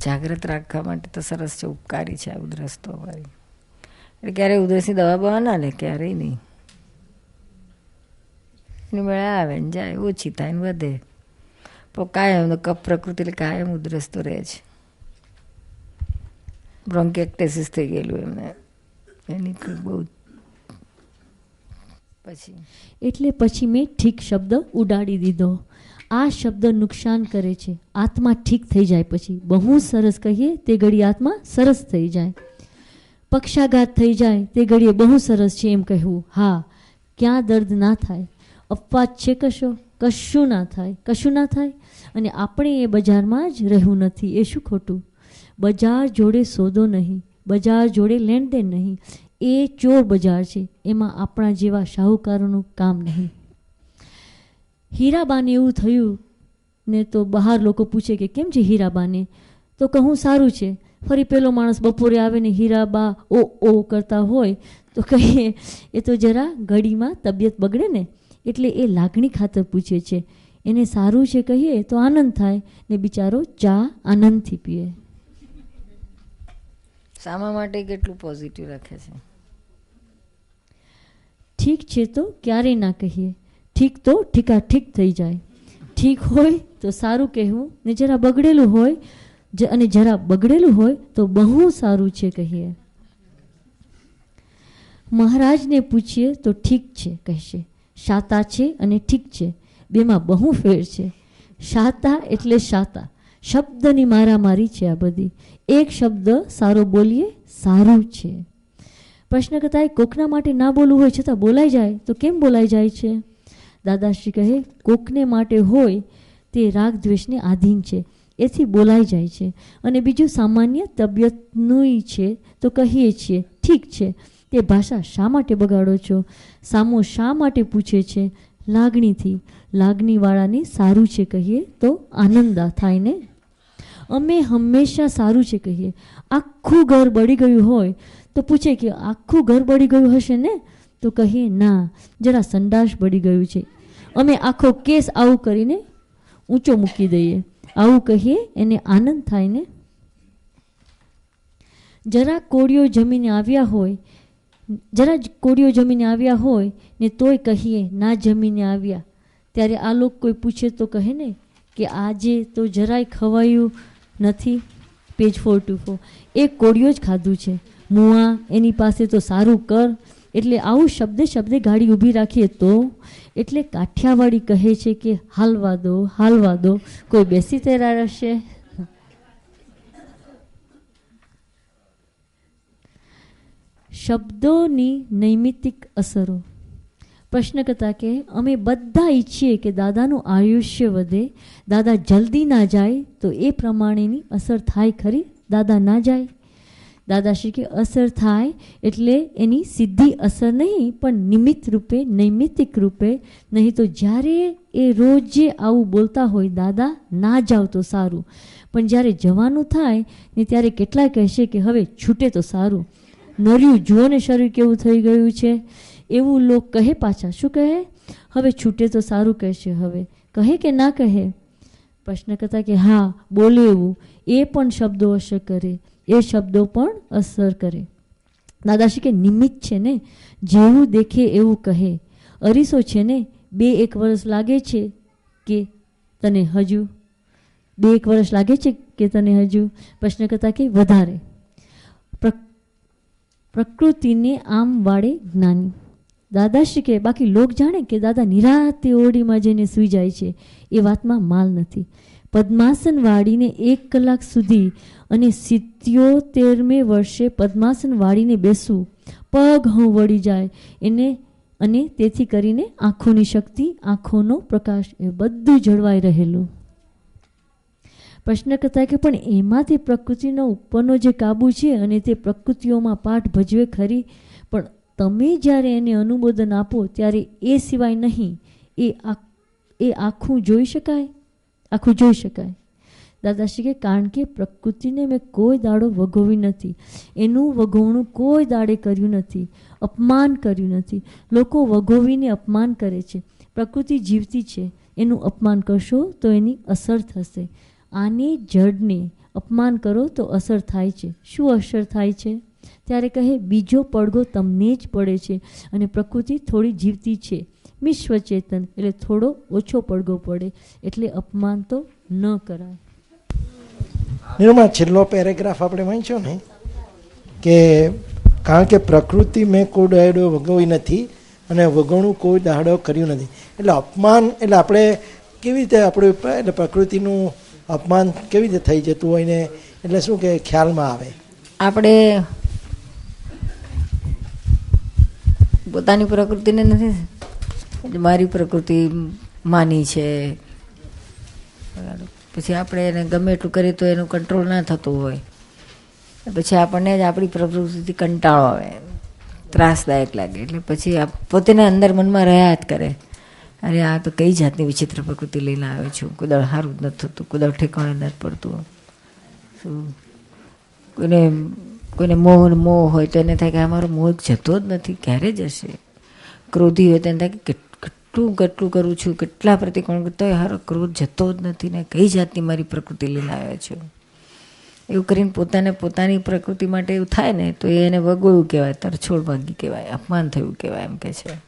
જાગ્રત રાખવા માટે તો સરસ છે, ઉપકારી છે આ ઉધરસ તો અમારી. એટલે ક્યારેય ઉધરસની દવા બવા ના લે, ક્યારેય નહીં. એની મેળા આવે ને જાય, ઓછી થાય ને વધે. પણ કાયમ કફ પ્રકૃતિ એટલે કાયમ ઉધરસ તો રહે છે. બ્રોન્કિએક્ટેસિસ થઈ ગયેલું એમને, એની બહુ. પછી મેં ઠીક શબ્દ ઉડાડી દીધો. આ શબ્દ નુકસાન કરે છે. આત્મા ઠીક થઈ જાય પછી બહુ સરસ કહીએ તે ઘડી આત્મા સરસ થઈ જાય. પક્ષાઘાત થઈ જાય તે ઘડીએ બહુ સરસ છે એમ કહેવું. હા, ક્યાં દર્દ ના થાય? અપવાદ છે કશું ના થાય, કશું ના થાય. અને આપણે એ બજારમાં જ રહેવું નથી, એ શું ખોટું? બજાર જોડે સોદો નહીં, બજાર જોડે લેણદેણ નહીં. એ ચોર બજાર છે, એમાં આપણા જેવા શાહુકારોનું કામ નહીં. હીરાબાને એવું થયું ને તો બહાર લોકો પૂછે કે કેમ છે હીરાબાને? તો કહું સારું છે. ફરી પેલો માણસ બપોરે આવે ને હીરાબા ઓ કરતા હોય તો કહીએ એ તો જરા ઘડીમાં તબિયત બગડે ને એટલે એ લાગણી ખાતર પૂછે છે. એને સારું છે કહીએ તો આનંદ થાય ને બિચારો ચા આનંદથી પીએ. સામા માટે કેટલું પોઝિટિવ રાખે છે. ઠીક છે તો ક્યારેય ના કહીએ. ઠીક તો ઠીકા ઠીક થઈ જાય. ઠીક હોય તો સારું કહેવું ને જરા બગડેલું હોય અને જરા બગડેલું હોય તો બહુ સારું છે કહીએ. મહારાજને પૂછીએ તો ઠીક છે કહેશે. શાતા છે અને ઠીક છે, બેમાં બહુ ફેર છે. શાતા એટલે શાતા, શબ્દની મારામારી છે આ બધી. એક શબ્દ સારો બોલીએ સારું છે. પ્રશ્ન કરતા કોકના માટે ના બોલવું હોય છતાં બોલાઈ જાય તો કેમ બોલાઈ જાય છે? દાદાશ્રી કહે કોકને માટે હોય તે રાગ દ્વેષને આધીન છે, એથી બોલાઈ જાય છે. અને બીજું સામાન્ય તબિયતનું છે તો કહીએ છીએ ઠીક છે. તે ભાષા શા માટે બગાડો છો? સામો શા માટે પૂછે છે? લાગણીથી. લાગણીવાળાને સારું છે કહીએ તો આનંદ થાય ને. અમે હંમેશા સારું છે કહીએ. આખું ઘર બળી ગયું હોય તો પૂછે કે આખું ઘર બળી ગયું હશે ને? તો કહીએ ના, જરા સંડાસ બળી ગયું છે. અમે આખો કેસ આવું કરીને ઊંચો મૂકી દઈએ. આવું કહીએ એને આનંદ થાય ને. જરા કોળીઓ જમીને આવ્યા હોય ને તોય કહીએ ના જમીને આવ્યા. ત્યારે આ લોકો કોઈ પૂછે તો કહે ને કે આજે તો જરાય ખવાયું નથી. પેજ 424. એ કોળીઓ જ ખાધું છે. મુઆ એની પાસે તો સારું કર. એટલે આવું શબ્દે ગાડી ઊભી રાખીએ તો. એટલે કાઠિયાવાડી કહે છે કે હાલવા દો, કોઈ બેસી તૈયાર હશે. શબ્દોની નૈમિત્તિક અસરો. પ્રશ્ન કરતા કે અમે બધા ઈચ્છીએ કે દાદાનું આયુષ્ય વધે, દાદા જલ્દી ના જાય, તો એ પ્રમાણેની અસર થાય ખરી? દાદા ના જાય, દાદાશ્રી કે અસર થાય એટલે એની સીધી અસર નહીં, પણ નિમિત્ત રૂપે, નૈમિત્તિક રૂપે. નહીં તો જ્યારે એ રોજ જે આવું બોલતા હોય, દાદા ના જાવ તો સારું, પણ જ્યારે જવાનું થાય ને ત્યારે કેટલાય કહેશે કે હવે છૂટે તો સારું, નર્યું જુઓ ને શરીર કેવું થઈ ગયું છે. એવું લોક કહે પાછા. શું કહે? હવે છૂટે તો સારું કહેશે. હવે કહે કે ના કહે? પ્રશ્ન કરતા કે હા, બોલે એવું. એ પણ શબ્દો અસર કરે, એ શબ્દો પણ અસર કરે. દાદાશ્રી કે નિમિત્ત છે ને, જેવું દેખે એવું કહે. અરીસો છે ને, 2-1 વર્ષ લાગે છે કે તને હજુ? 2-1 વર્ષ લાગે છે કે તને હજુ? પ્રશ્ન કરતા કે વધારે. પ્રકૃતિને આમ વાળે જ્ઞાની. દાદાશ્રી કે બાકી લોક જાણે કે દાદા નિરાતે ઓરડીમાં જઈને સૂઈ જાય છે, એ વાતમાં માલ નથી. પદ્માસન વાળીને 1 કલાક સુધી અને 77મે વર્ષે પદ્માસન વાળીને બેસવું, પગ વળી જાય એને, અને તેથી કરીને આંખોની શક્તિ, આંખોનો પ્રકાશ, એ બધું જળવાઈ રહેલું. પ્રશ્ન કરતા કે પણ એમાંથી પ્રકૃતિનો ઉપરનો જે કાબુ છે અને તે પ્રકૃતિઓમાં પાઠ ભજવે ખરી, પણ તમે જ્યારે એને અનુમોદન આપો ત્યારે એ સિવાય નહીં, એ આખું જોઈ શકાય, આખું જોઈ શકાય. દાદાશ્રી કે કારણ કે પ્રકૃતિને મેં કોઈ દાડો વગોવી નથી, એનું વગોવણું કોઈ દાડે કર્યું નથી, અપમાન કર્યું નથી. લોકો વગોવીને અપમાન કરે છે. પ્રકૃતિ જીવતી છે, એનું અપમાન કરશો તો એની અસર થશે. આને જડને અપમાન કરો તો અસર થાય છે. શું અસર થાય છે? ત્યારે કહે બીજો પડઘો તમને જ પડે છે, અને પ્રકૃતિ થોડી જીવતી છે, વિશ્વ ચેતન, એટલે થોડો ઓછો પડઘો પડે, એટલે અપમાન તો ન કરાય. નિર્મા, છેલ્લો પેરેગ્રાફ આપણે વાંચ્યો ને કે કારણ કે પ્રકૃતિ મેં કોઈ દાડો વગોવી નથી અને વગોણું કોઈ દાડો કર્યું નથી, એટલે અપમાન, એટલે આપણે કેવી રીતે આપણે એટલે પ્રકૃતિનું અપમાન કેવી રીતે થઈ જતું હોય ને, એટલે શું કે ખ્યાલમાં આવે? આપણે પોતાની પ્રકૃતિને નથી, મારી પ્રકૃતિ માની છે, પછી આપણે એને ગમે એટલું કરીએ તો એનું કંટ્રોલ ના થતું હોય, પછી આપણને જ આપણી પ્રકૃતિથી કંટાળો આવે, ત્રાસદાયક લાગે, એટલે પછી પોતાના અંદર મનમાં રહ્યા જ કરે, અરે આ તો કઈ જાતની વિચિત્ર પ્રકૃતિ લઈને આવ્યો છું, કોઈ દાળ સારું જ નથી થતું, કોઈ દાળ ઠેકાણે નથી પડતું. શું કોઈને મોહ હોય તો એને થાય કે અમારો મોહ જતો જ નથી, ક્યારે જશે? ક્રોધી હોય તો એને થાય કે કેટલું કરું છું, કેટલા પ્રતિકોણ તો હારો ક્રોધ જતો જ નથી ને, કઈ જાતની મારી પ્રકૃતિ લઈને આવ્યો છું. એવું કરીને પોતાની પ્રકૃતિ માટે એવું થાય ને તો એને વગોળું કહેવાય, તરછોડ ભાગી કહેવાય, અપમાન થયું કહેવાય, એમ કે છે.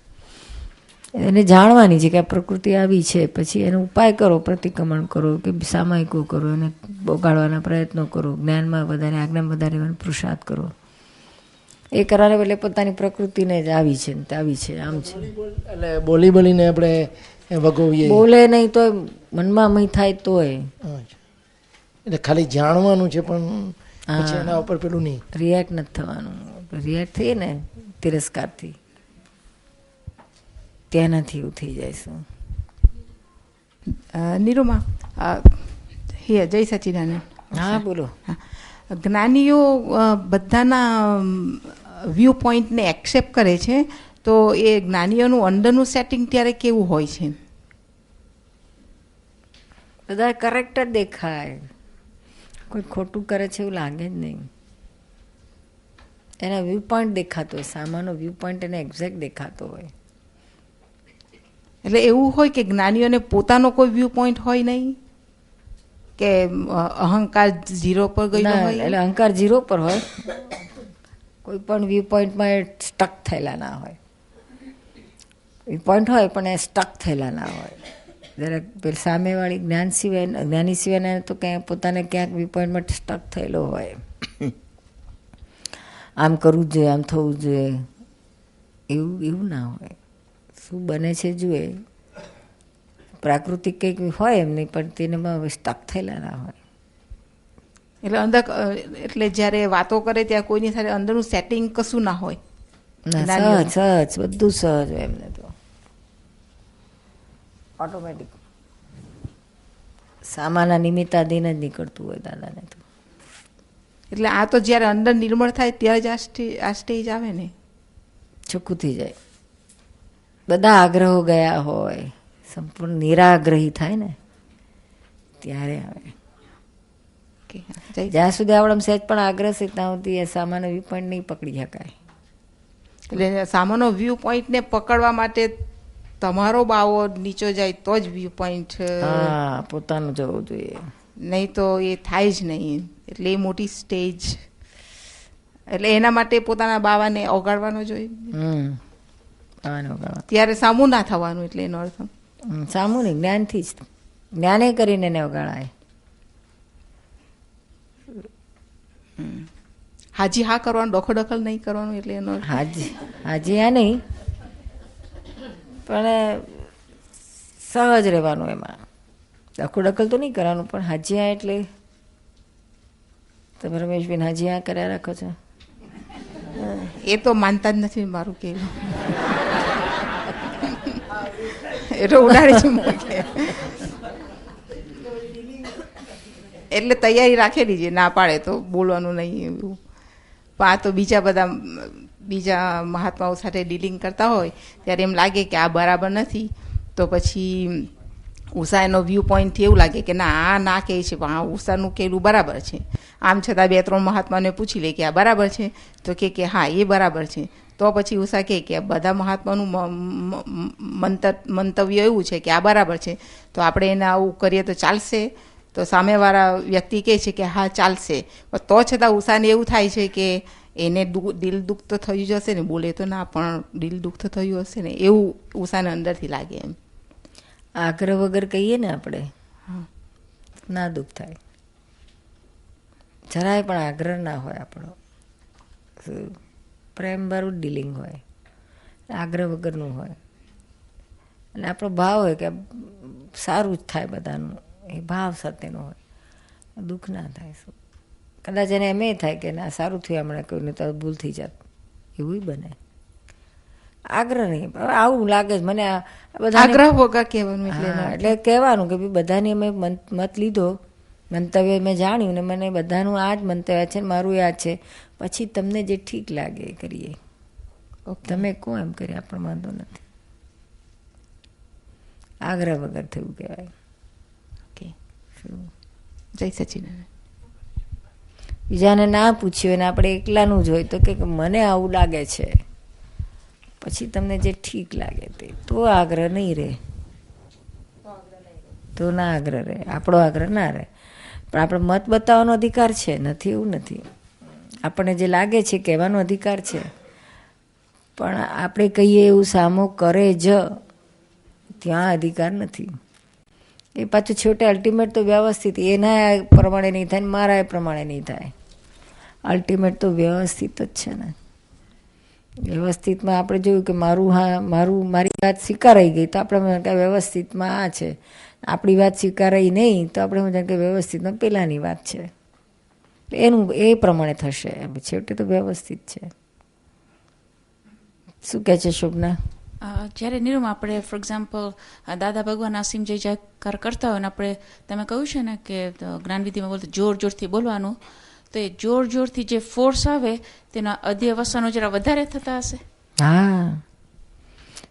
એને જાણવાની છે કે આ પ્રકૃતિ આવી છે, પછી એનો ઉપાય કરો, પ્રતિક્રમણ કરો કે સામાયિકો કરો, એને બગાડવાના પ્રયત્નો કરો, જ્ઞાનમાં વધારે, આજ્ઞામાં વધારે પુરુષાર્થ કરો. એ કરવાને બદલે પોતાની પ્રકૃતિને જ આવી છે ને આવી છે, આમ છે. એટલે બોલીને આપણે વગોવીએ, બોલે નહીં તો મનમાં મય થાય તોય, એટલે ખાલી જાણવાનું છે પણ પછી એના ઉપર પેલું નહીં, રિએક્ટ નથી થવાનું. રિએક્ટ થઈએ ને તિરસ્કારથી, ત્યાંનાથી એવું થઈ જાય છે. નિરૂમા, જય સચિદાનંદ. હા બોલો. જ્ઞાનીઓ બધાના વ્યૂ પોઈન્ટને એક્સેપ્ટ કરે છે, તો એ જ્ઞાનીઓનું અંદરનું સેટિંગ ત્યારે કેવું હોય છે? બધા કરેક્ટ જ દેખાય, કોઈ ખોટું કરે છે એવું લાગે જ નહીં. એના વ્યૂ પોઈન્ટ દેખાતો હોય, સામાનો વ્યૂ પોઈન્ટ એને એક્ઝેક્ટ દેખાતો હોય. એટલે એવું હોય કે જ્ઞાનીઓને પોતાનો કોઈ વ્યૂ પોઈન્ટ હોય નહીં, કે અહંકાર 0 પર ગયો હોય? એટલે અહંકાર 0 પર હોય, કોઈ પણ વ્યૂ પોઈન્ટમાં એ સ્ટક થયેલા ના હોય. વ્યૂ પોઈન્ટ હોય પણ એ સ્ટક થયેલા ના હોય. જ્યારે પેલી સામેવાળી જ્ઞાની સિવાયના તો ક્યાંક પોતાને ક્યાંક વ્યૂ પોઈન્ટમાં સ્ટક થયેલો હોય, આમ કરવું જોઈએ, આમ થવું જોઈએ, એવું ના હોય. શું બને છે જુએ, પ્રાકૃતિક કંઈક હોય એમ નહીં, પણ તેનામાં સ્ટક થયેલા ના હોય. એટલે અંદર એટલે જ્યારે વાતો કરે ત્યાં કોઈની સાથે અંદરનું સેટિંગ કશું ના હોય. સહજ સહજ બધું સહજ હોય એમને તો ઓટોમેટિક સામાના નિમિત્તાધીન જ નીકળતું હોય દાદાને તો. એટલે આ તો જ્યારે અંદર નિર્મળ થાય ત્યારે જ આ સ્ટેજ આવે ને, ચોખ્ખું થઈ જાય. બધા આગ્રહો ગયા હોય, સંપૂર્ણ નિરાગ્રહી થાય ને ત્યારે આવે. જ્યાં સુધી આપણે સહેજ પણ આગ્રહ છે ત્યાં સુધી એ સામાન્ય વ્યૂ પોઈન્ટ નહીં પકડી શકાય. એટલે સામાનો વ્યૂ પોઈન્ટને પકડવા માટે તમારો બાવો નીચો જાય તો જ વ્યૂ પોઈન્ટ પોતાનું જવું જોઈએ, નહીં તો એ થાય જ નહીં. એટલે એ મોટી સ્ટેજ, એટલે એના માટે પોતાના બાવાને ઓગાળવાનો જોઈએ. ત્યારે સામું ના થવાનું, એટલે એનો અર્થ સામું નહીં, જ્ઞાનથી જ, જ્ઞાને કરીને એને ઓગાળાય. હાજી હા કરવાનું, ડોખો-દખલ નહીં કરવાનું, એટલે એનો હાજી હા નહીં, પણ સહજ રહેવાનું. એમાં ડખો-દખલ તો નહીં કરવાનું, પણ હાજી હા એટલે તમે રમેશબેન હાજી હા કર્યા રાખો છો. એ તો માનતા જ નથી મારું કેવું, એટલે ઉડાડી છું. એટલે તૈયારી રાખેલી છે, ના પાડે તો બોલવાનું નહીં એવું. પણ આ તો બીજા મહાત્માઓ સાથે ડીલિંગ કરતા હોય ત્યારે એમ લાગે કે આ બરાબર નથી, તો પછી ઉષાનો વ્યૂ પોઈન્ટથી એવું લાગે કે ના આ ના કહે છે, પણ આ ઉષાનું કહેલું બરાબર છે. આમ છતાં 2-3 મહાત્માને પૂછી લે કે આ બરાબર છે, તો કે હા એ બરાબર છે. તો પછી ઉષા કહે કે બધા મહાત્માનું મંતવ્ય એવું છે કે આ બરાબર છે, તો આપણે એને આવું કરીએ તો ચાલશે? તો સામેવાળા વ્યક્તિ કહે છે કે હા ચાલશે, તો છતાં ઉષાને એવું થાય છે કે એને દિલ દુઃખ તો થયું જ હશે ને, બોલે તો ના પણ દિલ દુઃખ તો થયું હશે ને, એવું ઉષાને અંદરથી લાગે. એમ આગ્રહ વગર કહીએ ને આપણે ના દુઃખ થાય, જરાય પણ આગ્રહ ના હોય આપણો, પ્રેમ ભરું ડીલિંગ હોય, આગ્રહ વગરનું હોય, અને આપણો ભાવ હોય કે સારું જ થાય બધાનું, એ ભાવ સાથેનો હોય, દુઃખ ના થાય. શું કદાચ એને એમ થાય કે ના સારું થયું હમણાં કોઈને તો ભૂલ થઈ જાત, એવું બને. આગ્રહ નહીં, આવું લાગે મને બધા આગ્રહ વગર કહેવાનું, એટલે કહેવાનું કે બધાની અમે મત લીધો, મંતવ્ય મેં જાણ્યું ને મને બધાનું આ જ મંતવ્ય છે, મારું આ છે, પછી તમને જે ઠીક લાગે એ કરીએ, તમે કહો એમ કરીએ, આપણો વાંધો નથી. આગ્રહ વગર થયું કહેવાય. જય સચિદાનંદ. બીજાને ના પૂછ્યું ને આપણે એકલાનું જ હોય તો કે મને આવું લાગે છે, પછી તમને જે ઠીક લાગે તે, તો આગ્રહ નહીં રહે, તો ના આગ્રહ રહે, આપણો આગ્રહ ના રહે. પણ આપણે મત બતાવવાનો અધિકાર છે, નથી એવું નથી, આપણને જે લાગે છે કહેવાનો અધિકાર છે, પણ આપણે કહીએ એવું સામો કરે જ ત્યાં અધિકાર નથી. એ પાછું છેવટે અલ્ટિમેટ તો વ્યવસ્થિત એના પ્રમાણે નહીં થાય ને મારા એ પ્રમાણે નહીં થાય, અલ્ટિમેટ તો વ્યવસ્થિત જ છે ને. વ્યવસ્થિતમાં આપણે જોયું કે મારી વાત સ્વીકારાઈ ગઈ તો આપણે વ્યવસ્થિતમાં આ છે, આપણી વાત સ્વીકારાઈ નહીં તો આપણે સમજાય કે વ્યવસ્થિતમાં પેલાની વાત છે, એનું એ પ્રમાણે થશે. છેવટે તો વ્યવસ્થિત છે. શું કહે છે શોભના? જ્યારે નિરૂમાં આપણે ફોર એક્ઝામ્પલ દાદા ભગવાન અસીમ જય જયકાર કરતા હોય ને આપણે તમે કહ્યું છે ને કે જ્ઞાનવિધિમાં બોલતું જોરથી બોલવાનું, તો એ જોરથી જે ફોર્સ આવે તેના અધ્યવસાનો જરા વધારે થતા હશે. હા,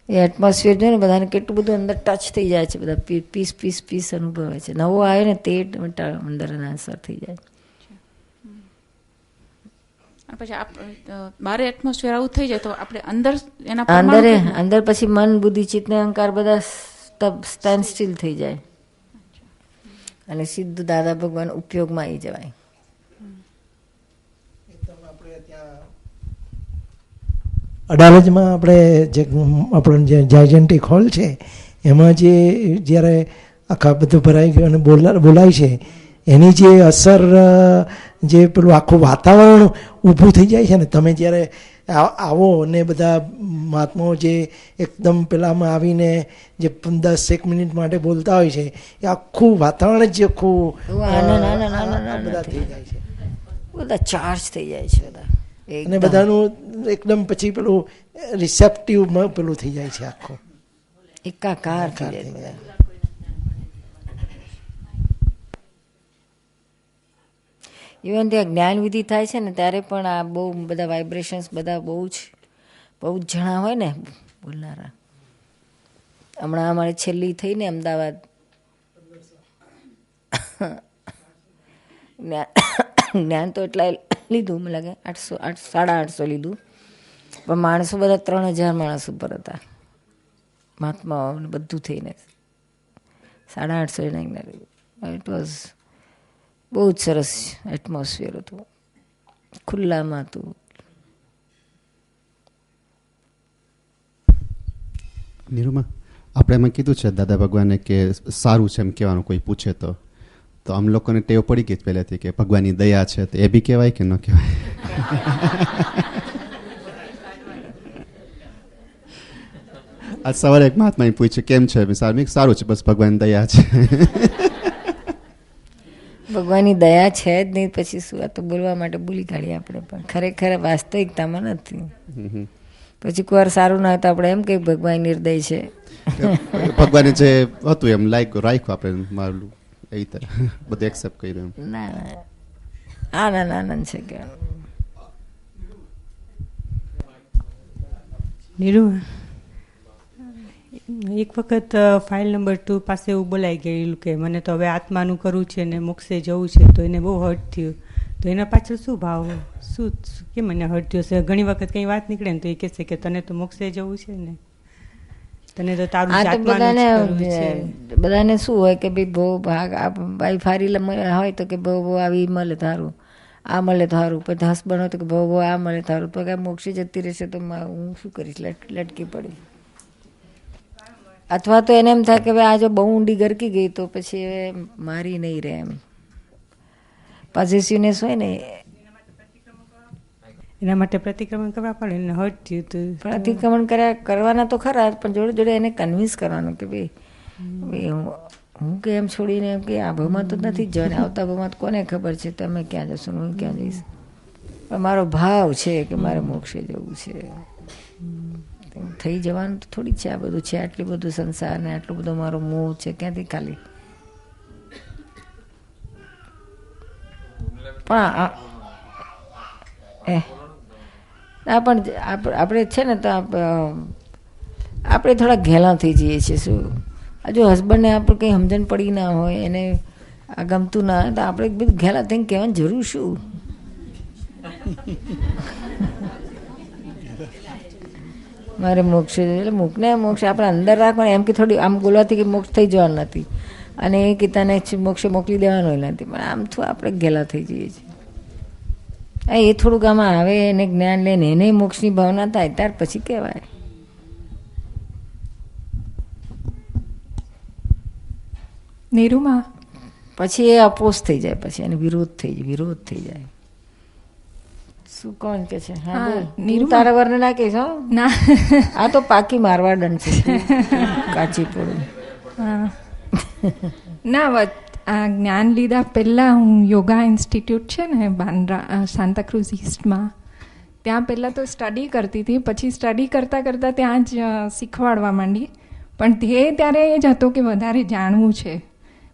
એ એટમોસ્ફિયર જોઈએ ને બધાને કેટલું બધું અંદર ટચ થઈ જાય છે, બધા પીસ અનુભવે છે. નવો આવ્યો ને તે અંદર અસર થઈ જાય. પછી બારે એટમોસ્ફિયર આવું થઈ જાય તો આપણે અંદર પછી મન બુદ્ધિ ચિત્ત ને અહંકાર બધા સ્ટેન્ડ સ્ટીલ થઈ જાય અને સીધું દાદા ભગવાન ઉપયોગમાં આવી જવાય. અડાલજમાં આપણે જે જાયજેન્ટિક હોલ છે એમાં જે જ્યારે આખા બધું ભરાઈ ગયું અને બોલાય છે એની જે અસર, જે પેલું આખું વાતાવરણ ઊભું થઈ જાય છે ને, તમે જ્યારે આવો અને બધા મહાત્માઓ જે એકદમ પેલામાં આવીને જે 10 મિનિટ માટે બોલતા હોય છે એ આખું વાતાવરણ જ આખું બધા થઈ જાય છે, બધા ચાર્જ થઈ જાય છે બધા, અને બધાનું એકદમ પછી પેલું રિસેપ્ટિવ પેલું થઈ જાય છે, આખું એકાકાર થઈ જાય બધા. ઇવન ત્યાં જ્ઞાન વિધિ થાય છે ને ત્યારે પણ આ બહુ બધા વાઇબ્રેશન્સ બધા બહુ જ જણા હોય ને બોલનારા. હમણાં અમારે છેલ્લી થઈ ને અમદાવાદ જ્ઞાન તો એટલા લીધું, મને લાગે 850 લીધું, પણ માણસો બધા 3000 માણસ ઉપર હતા, મહાત્માઓ બધું થઈને 850 ઇટ વોઝ બહુ જ સરસ એટમોસ્ફિયર હતું, ખુલ્લામાં હતું. નીરુમાં આપણે એમાં કીધું છે દાદા ભગવાને કે સારું છે એમ કહેવાનું કોઈ પૂછે તો આમ લોકોને ટેવ પડી ગઈ પહેલેથી કે ભગવાનની દયા છે, તો એ બી કહેવાય કે ન કહેવાય? આજ સવારે એક મહાત્માએ પૂછ્યું કેમ છે, સારું છે બસ ભગવાનની દયા છે. ભગવાનની દયા છે જ નહીં પછી શું, આ તો બોલવા માટે બોલી કાઢીએ આપણે, પણ ખરેખર વાસ્તવિકતામાં નથી. પછી કોઈ વાર સારું ના હોય તો આપણે એમ કે ભગવાન નિર્દય છે. ભગવાને જે હતું એમ રાખ્યું આપણે મારું એ બધું એક્સેપ્ટ કર્યું એમ. ના આનંદ છે કે નીરુ એક વખત ફાઇલ નંબર 2 પાસે એવું બોલાઈ ગયેલું કે મને તો હવે આત્માનું કરવું છે ને મોક્ષે જવું છે, તો એને બહુ હર્ટ થયું. તો એના પાછળ શું ભાવ, શું કેમ મને હર્ટ થયો છે? ઘણી વખત કંઈ વાત નીકળે ને તો એ કહેશે કે તને તો મોક્ષે જવું છે ને, તને તો તારું બધાને શું હોય કે ભાઈ બહુ ભાગ ભાઈ ફારી હોય તો કે બહુ આવી મળે તારું, આ મળે તારું, પછી હસબન્ડ હોય તો કે બહુ આ મળે તારું, તો કે મોક્ષે જતી રહેશે તો હું શું કરીશ, લટકી પડી. અથવા તો એને એમ થાય કે ભાઈ આ જો બહુ ઊંડી ગરકી ગઈ તો પછી હવે મારી નહીં રહે, એમ પોઝિટિવનેસ હોય ને એના માટે પ્રતિક્રમણ કરવા પડે ને. હર્ટ થયું તો પ્રતિક્રમણ કરવાના તો ખરા, પણ જોડે જોડે એને કન્વિન્સ કરવાનું કે ભાઈ હું કે એમ છોડીને એમ કે આ ભાવમાં તો નથી જ જવાનું, આવતા ભાવમાં તો કોને ખબર છે તમે ક્યાં જશો હું ક્યાં જઈશ, પણ મારો ભાવ છે કે મારે મોક્ષે જવું છે. થઈ જવાનું તો થોડી છે, આ બધું છે, આટલું બધું સંસાર ને આટલું બધું મારો મોહ છે, ક્યાંથી ખાલી. પણ આપણે છે ને તો આપણે થોડા ઘેલા થઈ જઈએ છીએ. શું હજુ હસબન્ડને આપણે કંઈ સમજણ પડી ના હોય, એને આ ગમતું ના હોય તો આપણે બધું ઘેલા થઈને કહેવાની જરૂર શું? મારે મોક્ષ એટલે મોક્ષ આપણે અંદર રાખવાનું, એમ કે થોડી આમ બોલવાથી કે મોક્ષ થઈ જવાનું નથી, અને એ કીતાને મોક્ષે મોકલી દેવાનો નથી, પણ આમ તો આપણે ઘેલા થઈ જઈએ છીએ. એ થોડુંક આમાં આવે, એને જ્ઞાન લઈને એને મોક્ષની ભાવના થાય ત્યાર પછી કહેવાય. નીરુમાં પછી એ અપોઝ થઈ જાય, પછી એને વિરોધ થઈ જાય. શું કોણ કે છે? હા બોલ, તારા વરને ના કહીશ. ના, આ તો પાકી મારવાડન છે, કાચી પડું. ના આ જ્ઞાન લીધા પહેલાં હું યોગા ઇન્સ્ટિટ્યૂટ છે ને બાંદ્રા સાન્તાક્રુઝ ઈસ્ટમાં, ત્યાં પહેલાં તો સ્ટડી કરતી હતી, પછી સ્ટડી કરતાં ત્યાં જ શીખવાડવા માંડી. પણ ધ્યેય ત્યારે એ જ હતો કે વધારે જાણવું છે.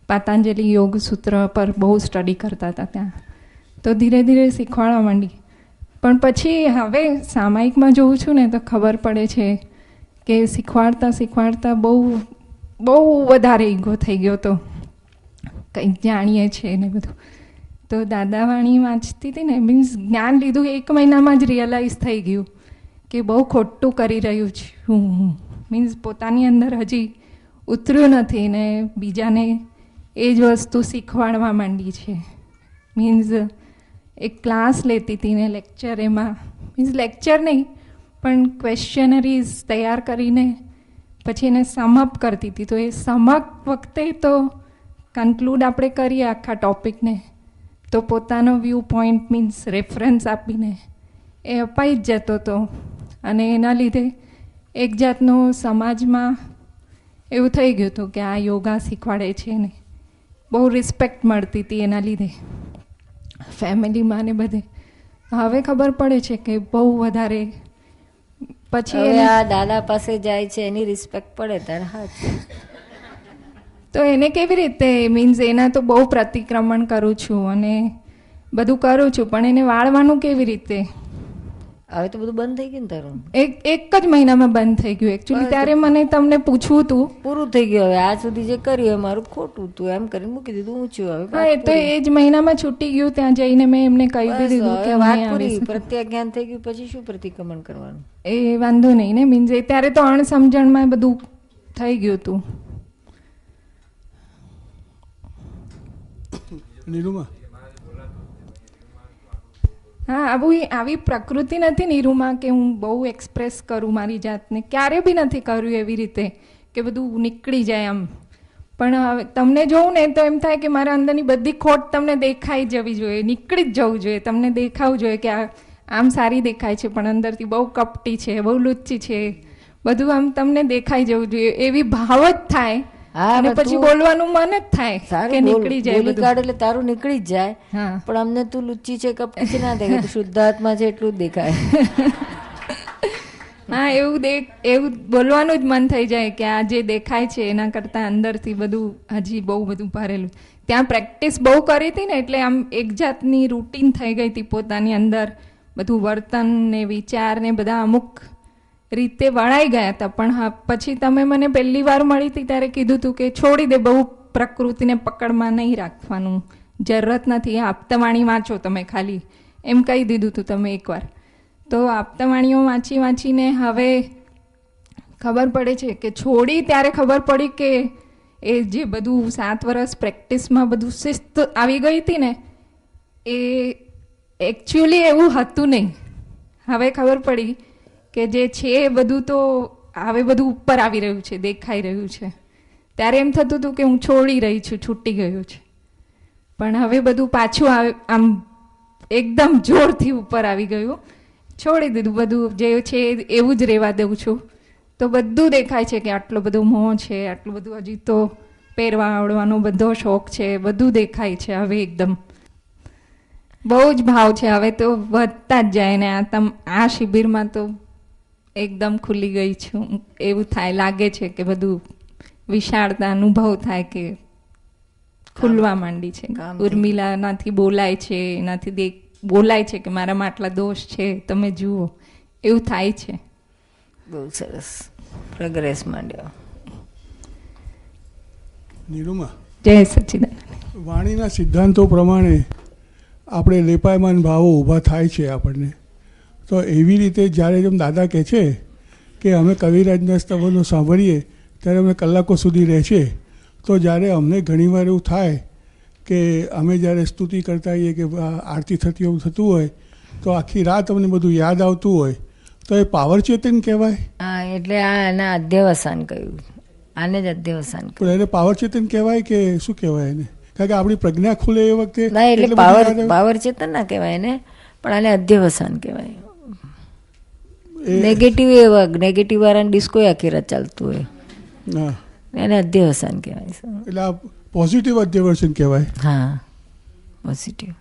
પતંજલિ યોગ સૂત્ર પર બહુ સ્ટડી કરતા હતા ત્યાં, તો ધીરે ધીરે શીખવાડવા માંડી. પણ પછી હવે સામાયિકમાં જોઉં છું ને તો ખબર પડે છે કે શીખવાડતા બહુ વધારે ઈગો થઈ ગયો હતો, કંઈક જાણીએ છીએ ને બધું. તો દાદાવાણી વાંચતી હતી ને, મીન્સ જ્ઞાન લીધું 1 મહિનામાં જ રિયલાઇઝ થઈ ગયું કે બહુ ખોટું કરી રહ્યું છું હું, મીન્સ પોતાની અંદર હજી ઉતર્યું નથી ને બીજાને એ જ વસ્તુ શીખવાડવા માંડી છે. મીન્સ એક ક્લાસ લેતી હતી ને લેક્ચર, એમાં મીન્સ લેક્ચર નહીં પણ ક્વેશ્ચનરીઝ તૈયાર કરીને પછી એને સમઅપ કરતી હતી. તો એ સમઅપ વખતે તો કન્ક્લુડ આપણે કરીએ આખા ટોપિકને, તો પોતાનો વ્યૂ પોઈન્ટ મીન્સ રેફરન્સ આપીને એ અપાઈ જ જતો હતો. અને એના લીધે એક જાતનો સમાજમાં એવું થઈ ગયું હતું કે આ યોગા શીખવાડે છે ને, બહુ રિસ્પેક્ટ મળતી હતી એના લીધે ફેમિલીમાં ને બધે. હવે ખબર પડે છે કે બહુ વધારે પછી આ દાદા પાસે જાય છે એની રિસ્પેક્ટ પડે ત્યારે હા. તો એને કેવી રીતે મીન્સ એના તો બહુ પ્રતિક્રમણ કરું છું અને બધું કરું છું, પણ એને વાળવાનું કેવી રીતે? હવે તો બધું બંધ થઈ ગયું ને તારું? એક જ મહિનામાં બંધ થઈ ગયું એકચ્યુઅલી. ત્યારે મને તમને પૂછવું હતું. પૂરું થઈ ગયું. હવે આજ સુધી જે કર્યું એ મારું ખોટું હતું એમ કરીને મૂકી દીધું ઊંચું. હવે હા, એ તો એ જ મહિનામાં છૂટી ગયું. ત્યાં જઈને મેં એમને કહી દીધું કે વાત પૂરી. પ્રત્યાજ્ઞાન થઈ ગયું પછી શું પ્રતિક્રમણ કરવાનું? એ વાંધો નહીં ને, મીન્સ ત્યારે તો અણસમજણમાં બધું થઈ ગયું હતું. નીરુમા, હા, આવી પ્રકૃતિ નથી નીરુમાં કે હું બહુ એક્સપ્રેસ કરું મારી જાતને. ક્યારે બી નથી કર્યું એવી રીતે કે બધું નીકળી જાય આમ. પણ હવે તમને જોઉં ને તો એમ થાય કે મારા અંદરની બધી ખોટ તમને દેખાઈ જવી જોઈએ, નીકળી જ જવું જોઈએ. તમને દેખાવું જોઈએ કે આમ સારી દેખાય છે પણ અંદરથી બહુ કપટી છે, બહુ લુચ્ચી છે, બધું આમ તમને દેખાઈ જવું જોઈએ એવી ભાવ જ થાય. અને પછી બોલવાનું મન જ થાય કે નીકળી જાય બધું. એટલે તારું નીકળી જ જાય. પણ અમને તું લુચ્ચી છે, કપટી છે ના દેખાય, શુદ્ધાત્મા છે એટલું જ દેખાય. હા, એવું બોલવાનું જ મન થઈ જાય કે આ જે દેખાય છે એના કરતાં અંદરથી બધું હજી બહુ બધું ભરેલું. ત્યાં પ્રેક્ટિસ બહુ કરી હતી ને એટલે આમ એક જાતની રૂટીન થઈ ગઈ હતી પોતાની અંદર. બધું વર્તન ને વિચાર ને બધા અમુક રીતે વળાઈ ગયા હતા. પણ હા, પછી તમે મને પહેલી વાર મળી હતી ત્યારે કીધું હતું કે છોડી દે, બહુ પ્રકૃતિને પકડમાં નહીં રાખવાનું, જરૂરત નથી. આપતાવાણી વાંચો તમે ખાલી, એમ કહી દીધું હતું તમે એકવાર. તો આપતાવાણીઓ વાંચીને હવે ખબર પડે છે કે છોડી ત્યારે ખબર પડી કે એ જે બધું 7 વર્ષ પ્રેક્ટિસમાં બધું શિસ્ત આવી ગઈ હતી ને એ એકચ્યુઅલી એવું હતું નહીં. હવે ખબર પડી કે જે છે એ બધું તો હવે બધું ઉપર આવી રહ્યું છે, દેખાઈ રહ્યું છે. ત્યારે એમ થતું હતું કે હું છોડી રહી છું, છૂટી ગયું છે. પણ હવે બધું પાછું આમ એકદમ જોરથી ઉપર આવી ગયું. છોડી દીધું બધું જે છે એવું જ રહેવા દઉં છું. તો બધું દેખાય છે કે આટલો બધો મોહ છે, આટલું બધું હજી તો પહેરવા આવડવાનો બધો શોખ છે, બધું દેખાય છે. હવે એકદમ બહુ જ ભાવ છે. હવે તો વધતા જ જાય ને આ શિબિરમાં તો એકદમ ખુલી ગઈ છું એવું થાય, લાગે છે કે બધું વિશાળતા અનુભવ થાય કે ખુલવા માંડી છે. ઉર્મિલાનાથી બોલાય છે, એનાથી બોલાય છે કે મારામાં આટલા દોષ છે, તમે જુઓ, એવું થાય છે. બહુ સરસ પ્રોગ્રેસ માંડ્યો. નીરુમા, જય સચ્ચિદાનંદ. વાણીના સિદ્ધાંતો પ્રમાણે આપણે લેપાયમાન ભાવો ઊભા થાય છે આપણને. તો એવી રીતે જ્યારે જેમ દાદા કહે છે કે અમે કવિરાજના સ્તવનો સાંભળીએ ત્યારે અમે કલાકો સુધી રહે છે, તો જ્યારે અમને ઘણીવાર એવું થાય કે અમે જ્યારે સ્તુતિ કરતા હોઈએ કે આરતી થતી એવું થતું હોય તો આખી રાત અમને બધું યાદ આવતું હોય, તો એ પાવર ચેતન કહેવાય. હા, એટલે આના અધ્યવસાન કહ્યું, આને જ અધ્યવસાન કહ્યું. પણ એને પાવર ચેતન કહેવાય કે શું કહેવાય એને? કારણ કે આપણી પ્રજ્ઞા ખુલે એ વખતે. ના, એટલે પાવર ચેતન ના કહેવાય એને, પણ આને અધ્યવસાન કહેવાય. નેગેટિવ વાળાને ડિસ્કો આખી રાત ચાલતું હોય, એને અધ્યવસાન કહેવાય. એટલે આ પોઝિટિવ અધ્યવસાન કહેવાય. હા, પોઝિટિવ.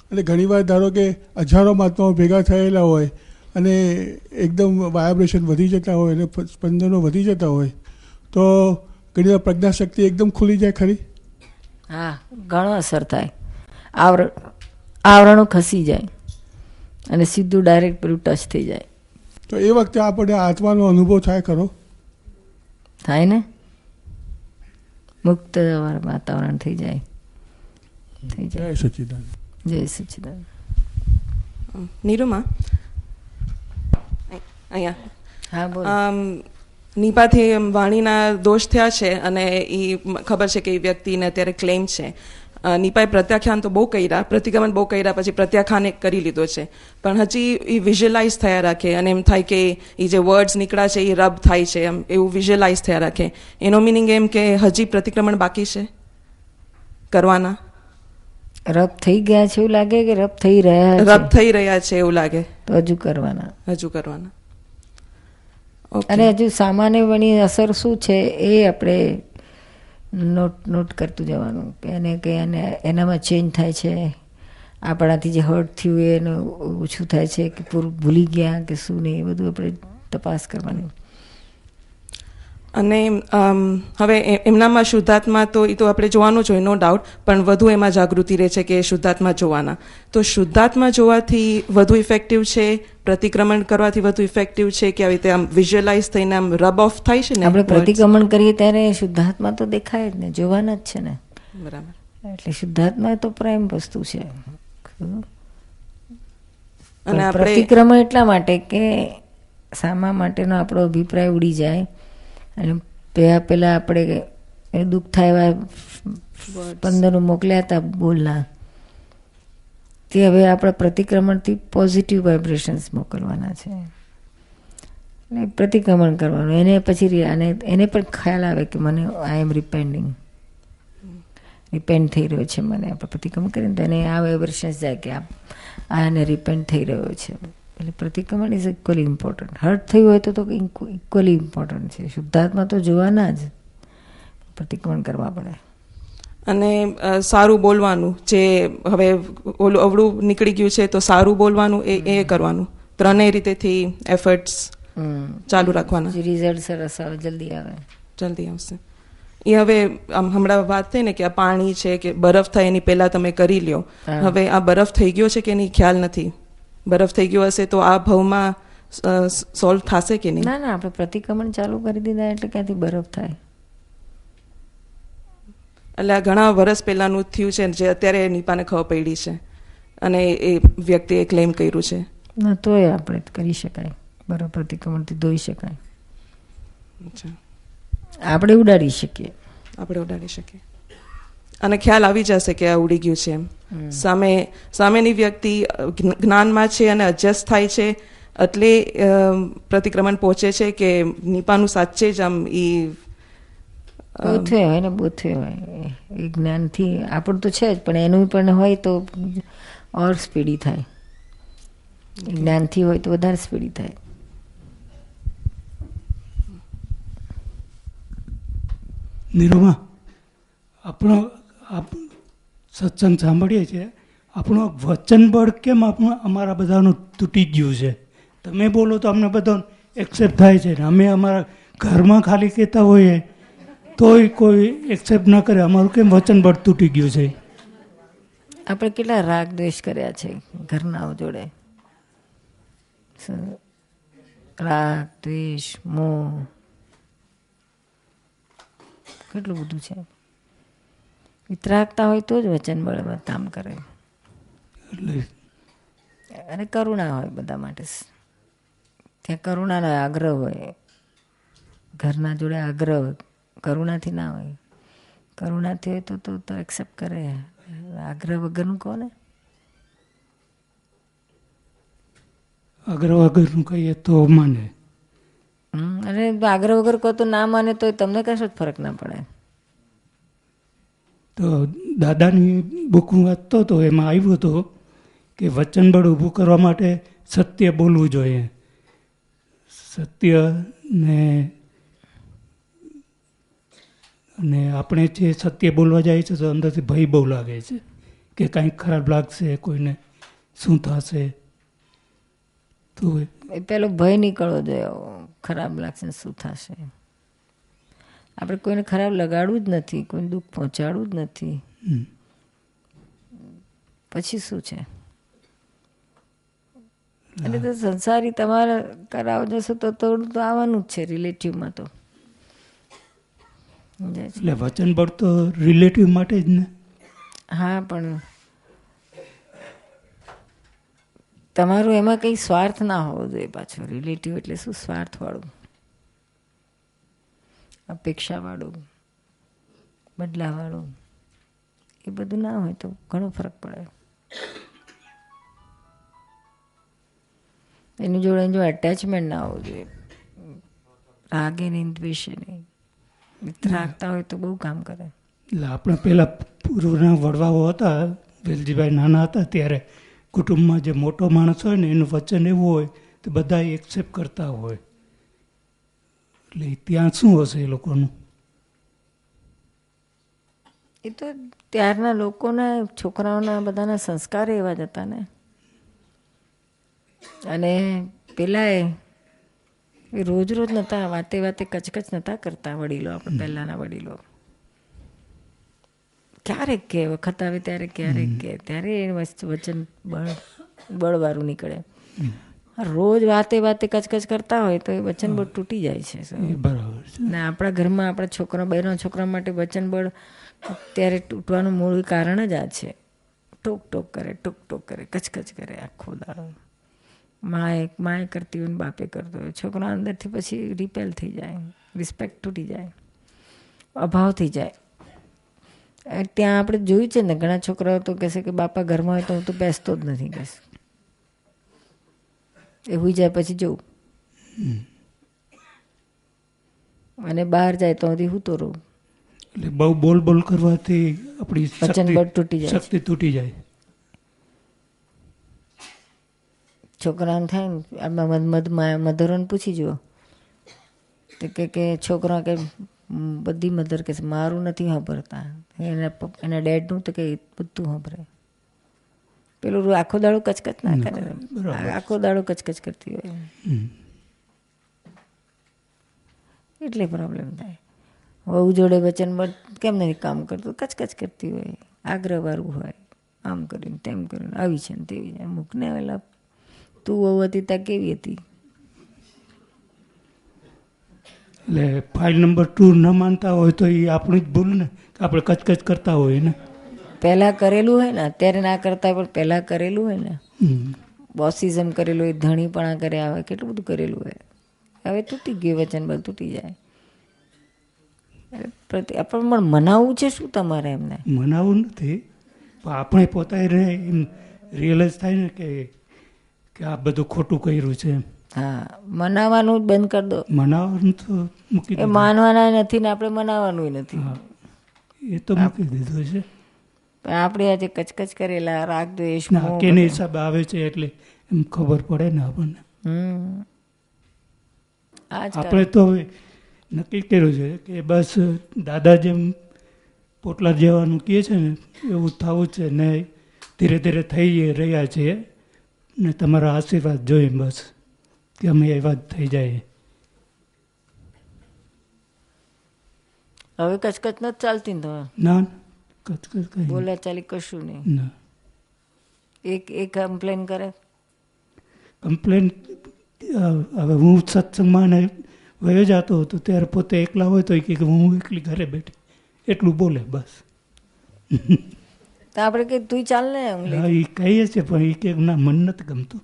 એટલે ઘણીવાર ધારો કે 1000 મહાત્માઓ ભેગા થયેલા હોય અને એકદમ વાઇબ્રેશન વધી જતા હોય અને સ્પંદનો વધી જતા હોય તો ઘણીવાર પ્રજ્ઞાશક્તિ એકદમ ખુલી જાય ખરી. હા, ઘણો અસર થાય. આવરણો ખસી જાય અને સીધું ડાયરેક્ટ પેલું ટચ થઈ જાય. તો એ વખતે આપણને આત્માનો અનુભવ થાય ખરો? થાય ને, મુક્ત વાતાવરણ થઈ જાય. જય સચ્ચિદાનંદ. જય સચ્ચિદાનંદ. નીરુમા, અહીંયા હા બોલ. નીપાથી વાણીના દોષ થયા છે અને એ ખબર છે કે એ વ્યક્તિને અત્યારે ક્લેમ છે. નીપાએ પ્રત્યાખ્યાન તો બહુ કર્યા, પ્રતિક્રમણ બહુ કર્યા, પછી પ્રત્યાખ્યાન એક કરી લીધો છે, પણ હજી એ વિઝ્યુઅલાઇઝ થયા રાખે અને એમ થાય કે એ જે વર્ડ્સ નીકળ્યા છે એ રબ થાય છે, એમ એવું વિઝ્યુઅલાઇઝ થયા રાખે. એનો મિનિંગ એમ કે હજી પ્રતિક્રમણ બાકી છે કરવાના. રબ થઈ ગયા છે એવું લાગે કે રબ થઈ રહ્યા છે? રબ થઈ રહ્યા છે એવું લાગે તો હજુ કરવાના. અને હજુ સામાન્યની અસર શું છે એ આપણે નોટ કરતું જવાનું કે એનામાં ચેન્જ થાય છે, આપણાથી જે હર્ટ થયું એનું ઓછું થાય છે કે પૂરું ભૂલી ગયા કે શું નહીં, એ બધું આપણે તપાસ કરવાની. અને હવે એમનામાં શુદ્ધાત્મા તો એ તો આપણે જોવાનું જ હોય, નો ડાઉટ, પણ વધુ એમાં જાગૃતિ રહે છે કે શુદ્ધાત્મા જોવાના. તો શુદ્ધાત્મા જોવાથી વધુ ઇફેક્ટિવ છે, પ્રતિક્રમણ કરવાથી વધુ ઇફેક્ટિવ છે કે આવી રીતે આમ વિઝ્યુઅલાઇઝ થઈને આમ રબ ઓફ થાય છે ને? આપણે પ્રતિક્રમણ કરીએ ત્યારે શુદ્ધાત્મા તો દેખાય જ ને, જોવાના જ છે ને. બરાબર. એટલે શુદ્ધાત્મા તો પ્રાઇમ વસ્તુ છે. અને પ્રતિક્રમણ એટલા માટે કે સામા માટેનો આપણો અભિપ્રાય ઉડી જાય અને પેલા આપણે દુઃખ થાય એવા 15 મોકલ્યા હતા બોલના, તે હવે આપણા પ્રતિક્રમણથી પોઝિટિવ વાઇબ્રેશન્સ મોકલવાના છે. પ્રતિક્રમણ કરવાનું, એને પછી એને પણ ખ્યાલ આવે કે મને આઈ એમ રિપેન્ડિંગ, રિપેન્ડ થઈ રહ્યો છે મને. આપણે પ્રતિક્રમણ કરીને તો એને આ વાઇબ્રેશન્સ જાય કે આ એને રિપેન્ડ થઈ રહ્યો છે. એટલે પ્રતિક્રમણ ઇઝ ઇક્વલી ઇમ્પોર્ટન્ટ. હર્ટ થયું હોય તો ઇક્વલી ઇમ્પોર્ટન્ટ છે. શુદ્ધાત્મા તો જોવાના જ, પ્રતિક્રમણ કરવા પડે. અને સારું બોલવાનું, જે હવે ઓલું અવળું નીકળી ગયું છે તો સારું બોલવાનું એ કરવાનું. ત્રણેય રીતેથી એફર્ટ્સ ચાલુ રાખવાના. રિઝલ્ટ સરસ આવે, જલ્દી આવશે. એ હવે આમ હમણાં વાત થઈ ને કે આ પાણી છે કે બરફ થાય એની પહેલા તમે કરી લ્યો. હવે આ બરફ થઈ ગયો છે કે એની ખ્યાલ નથી. બરફ થઈ ગયો હશે તો આ ભાવમાં સોલ્વ થશે કે નહીં? ના, આપણે પ્રતિક્રમણ ચાલુ કરી દીધા એટલે ક્યાંથી બરફ થાય? એટલે આ ઘણા વર્ષ પહેલાનું થયું છે જે અત્યારે નીપાને ખબર પડી છે અને એ વ્યક્તિએ ક્લેમ કર્યું છે. ના, તોય આપણે કરી શકાય, બરફ પ્રતિક્રમણથી ધોઈ શકાય. આપણે ઉડાડી શકીએ અને ખ્યાલ આવી જશે કે આ ઉડી ગયું છે એમ. સામેની વ્યક્તિ જ્ઞાનમાં છે અને એડજસ્ટ થાય છે એટલે પ્રતિક્રમણ પહોંચે છે કે નીપાનું સાચે જ આમ એ બોથે હોય ને, બોથે હોય એ જ્ઞાનથી. આપણું તો છે જ, પણ એનું પણ હોય તો ઓર સ્પીડી થાય. જ્ઞાનથી હોય તો વધારે સ્પીડી થાય. નિરૂમા, આપણો સત્સંગ સાંભળીએ છીએ, આપણું વચન બળ કેમ અમારા બધાનું તૂટી ગયું છે? તમે બોલો તો અમને બધા એક્સેપ્ટ થાય છે ને અમે અમારા ઘરમાં ખાલી કહેતા હોઈએ તોય કોઈ એક્સેપ્ટ ન કરે. અમારું કેમ વચન બળ તૂટી ગયું છે? આપણે કેટલા રાગ દ્વેષ કર્યા છે ઘરના જોડે. રાગ દ્વેષ મોહ કેટલું બધું છે. વિતરાગતા હોય તો જ વચન બળમાં કામ કરે. અને કરુણા હોય બધા માટે. ત્યાં કરુણાનો આગ્રહ હોય, ઘરના જોડે આગ્રહ હોય, કરુણાથી ના હોય. કરુણાથી હોય તો એક્સેપ્ટ કરે. આગ્રહ વગરનું કોને? આગ્રહ વગરનું કહીએ તો માને. અને આગ્રહ વગર કહો તો ના માને તો તમને કશો જ ફરક ના પડે. તો દાદાની બુક હું વાંચતો હતો, એમાં આવ્યું હતું કે વચન બળ ઊભું કરવા માટે સત્ય બોલવું જોઈએ. સત્ય ને અને આપણે જે સત્ય બોલવા જાય છે તો અંદરથી ભય બહુ લાગે છે કે કંઈક ખરાબ લાગશે, કોઈને શું થશે. તો એ પેલો ભય નીકળવો જોઈએ, ખરાબ લાગશે શું થશે. આપણે કોઈને ખરાબ લગાડવું જ નથી, કોઈને દુઃખ પહોંચાડવું જ નથી. પછી શું છે? એટલે તો સંસારી તમારે કરાવ જશો તો થોડું તો આવવાનું જ છે રિલેટિવમાં. તો એટલે વચન બળ તો રિલેટિવ માટે જ ને. હા, પણ તમારું એમાં કંઈ સ્વાર્થ ના હોવો જોઈએ પાછો. રિલેટિવ એટલે શું? સ્વાર્થવાળું, અપેક્ષાવાળું, બદલાવાળું, એ બધું ના હોય તો ઘણો ફરક પડે. એની જોડે જો એટેચમેન્ટ ના હોવું જોઈએ. રાગે નહીં, દ્વેષે નહીં. રાખતા હોય તો બહુ કામ કરે. એટલે આપણે પેલા પૂર્વના વડવાઓ હતા વેલજીભાઈ નાના હતા ત્યારે કુટુંબમાં જે મોટો માણસ હોય ને એનું વચન એવું હોય તો બધા એક્સેપ્ટ કરતા હોય. એટલે ત્યાં શું હશે એ લોકોનું? એ તો ત્યારના લોકોના છોકરાઓના બધાના સંસ્કાર એવા જ હતા ને. અને પેલા એ રોજ રોજ નહોતા વાતે વાતે કચકચ નહોતા કરતા વડીલો, આપણે પહેલાના વડીલો. ક્યારેક કે વખત આવે ત્યારે ક્યારેક કે ત્યારે એ વચન બળવાળું નીકળે. રોજ વાતે વાતે કચકચ કરતા હોય તો એ વચન બળ તૂટી જાય છે. ને આપણા ઘરમાં આપણા છોકરા બહેનો છોકરા માટે વચન બળ અત્યારે તૂટવાનું મૂળ કારણ જ આ છે. ટોક ટોક કરે કચકચ કરે આખો દાડો. માએ કરતી હોય ને બાપે કરતો હોય, છોકરા અંદરથી પછી રિપેલ થઈ જાય, રિસ્પેક્ટ તૂટી જાય, અભાવ થઈ જાય. ત્યાં આપણે જોયું છે ને ઘણા છોકરાઓ તો કહેશે કે બાપા ઘરમાં હોય તો હું તો બેસતો જ નથી, કહેશે એ હોઈ જાય પછી જવું, અને બહાર જાય તો હજી હું તો રહું. એટલે બહુ બોલ બોલ કરવાથી આપણી વચન બળ તૂટી જાય, શક્તિ તૂટી જાય. છોકરાને થાય ને મધરોને પૂછી જુઓ તો કે છોકરા કે બધી મધર કે મારું નથી સાંભળતા, એના ડેડનું તો કે બધું સાંભળે. પેલું આખો દાડો કચકચ ના કરે, આખો દાડો કચકચ કરતી હોય એટલે પ્રોબ્લેમ થાય. વહુ જોડે વચન કેમ નથી કામ કરતું, કચકચ કરતી હોય, આગ્રહવાળું હોય, આમ કર્યું તેમ કર્યું, આવી છે ને તેવી છે. અમુકને પેલા તું વહુ હતી ત્યાં કેવી હતી. એટલે ફાઇલ નંબર 2 ન માનતા હોય તો એ આપણી જ ભૂલ ને, આપણે કચકચ કરતા હોય ને. પહેલાં કરેલું હોય ને, અત્યારે ના કરતા પણ પહેલાં કરેલું હોય ને, બોસિઝમ કરેલું હોય, ધણીપણા કર્યા હોય, કેટલું બધું કરેલું હોય. હવે તૂટી ગયું વચન બળ તૂટી જાય. આપણે મનાવવું છે શું તમારે એમને? મનાવવું નથી, પણ આપણે પોતાને એમ રિયલાઇઝ થાય ને કે આ બધું ખોટું કર્યું છે. હા, મનાવવાનું જ બંધ કરી દો. મનાવવાનું તો મૂકી દો, માનવાના નથી ને આપણે મનાવવાનું નથી, એ તો મૂકી દીધું છે. પણ આપણે આજે કચકચ કરેલા રાગ દ્વેષ કેને હિસાબે આવે છે એટલે એમ ખબર પડે ને આપણને. આપણે તો હવે નક્કી કર્યું છે કે બસ દાદા જેમ પોટલા જેવાનું કહે છે ને એવું થવું છે ને, ધીરે ધીરે થઈ રહ્યા છીએ ને તમારા આશીર્વાદ જોઈએ બસ કે અમે એ વાત થઈ જાય. હવે કચકચ નથી ચાલતી ને? ના, કચકચ કઈ બોલા ચાલી કશું નહીં. એક કમ્પ્લેન કરે, કમ્પ્લેન હવે હું સત્સંગમાં ને વયો જતો હતો ત્યારે પોતે એકલા હોય તો કે હું એકલી ઘરે બેઠી એટલું બોલે બસ. તો આપણે કે તું ચાલ ને, એ કહીએ છે પણ એ કે ના મન નથી ગમતું.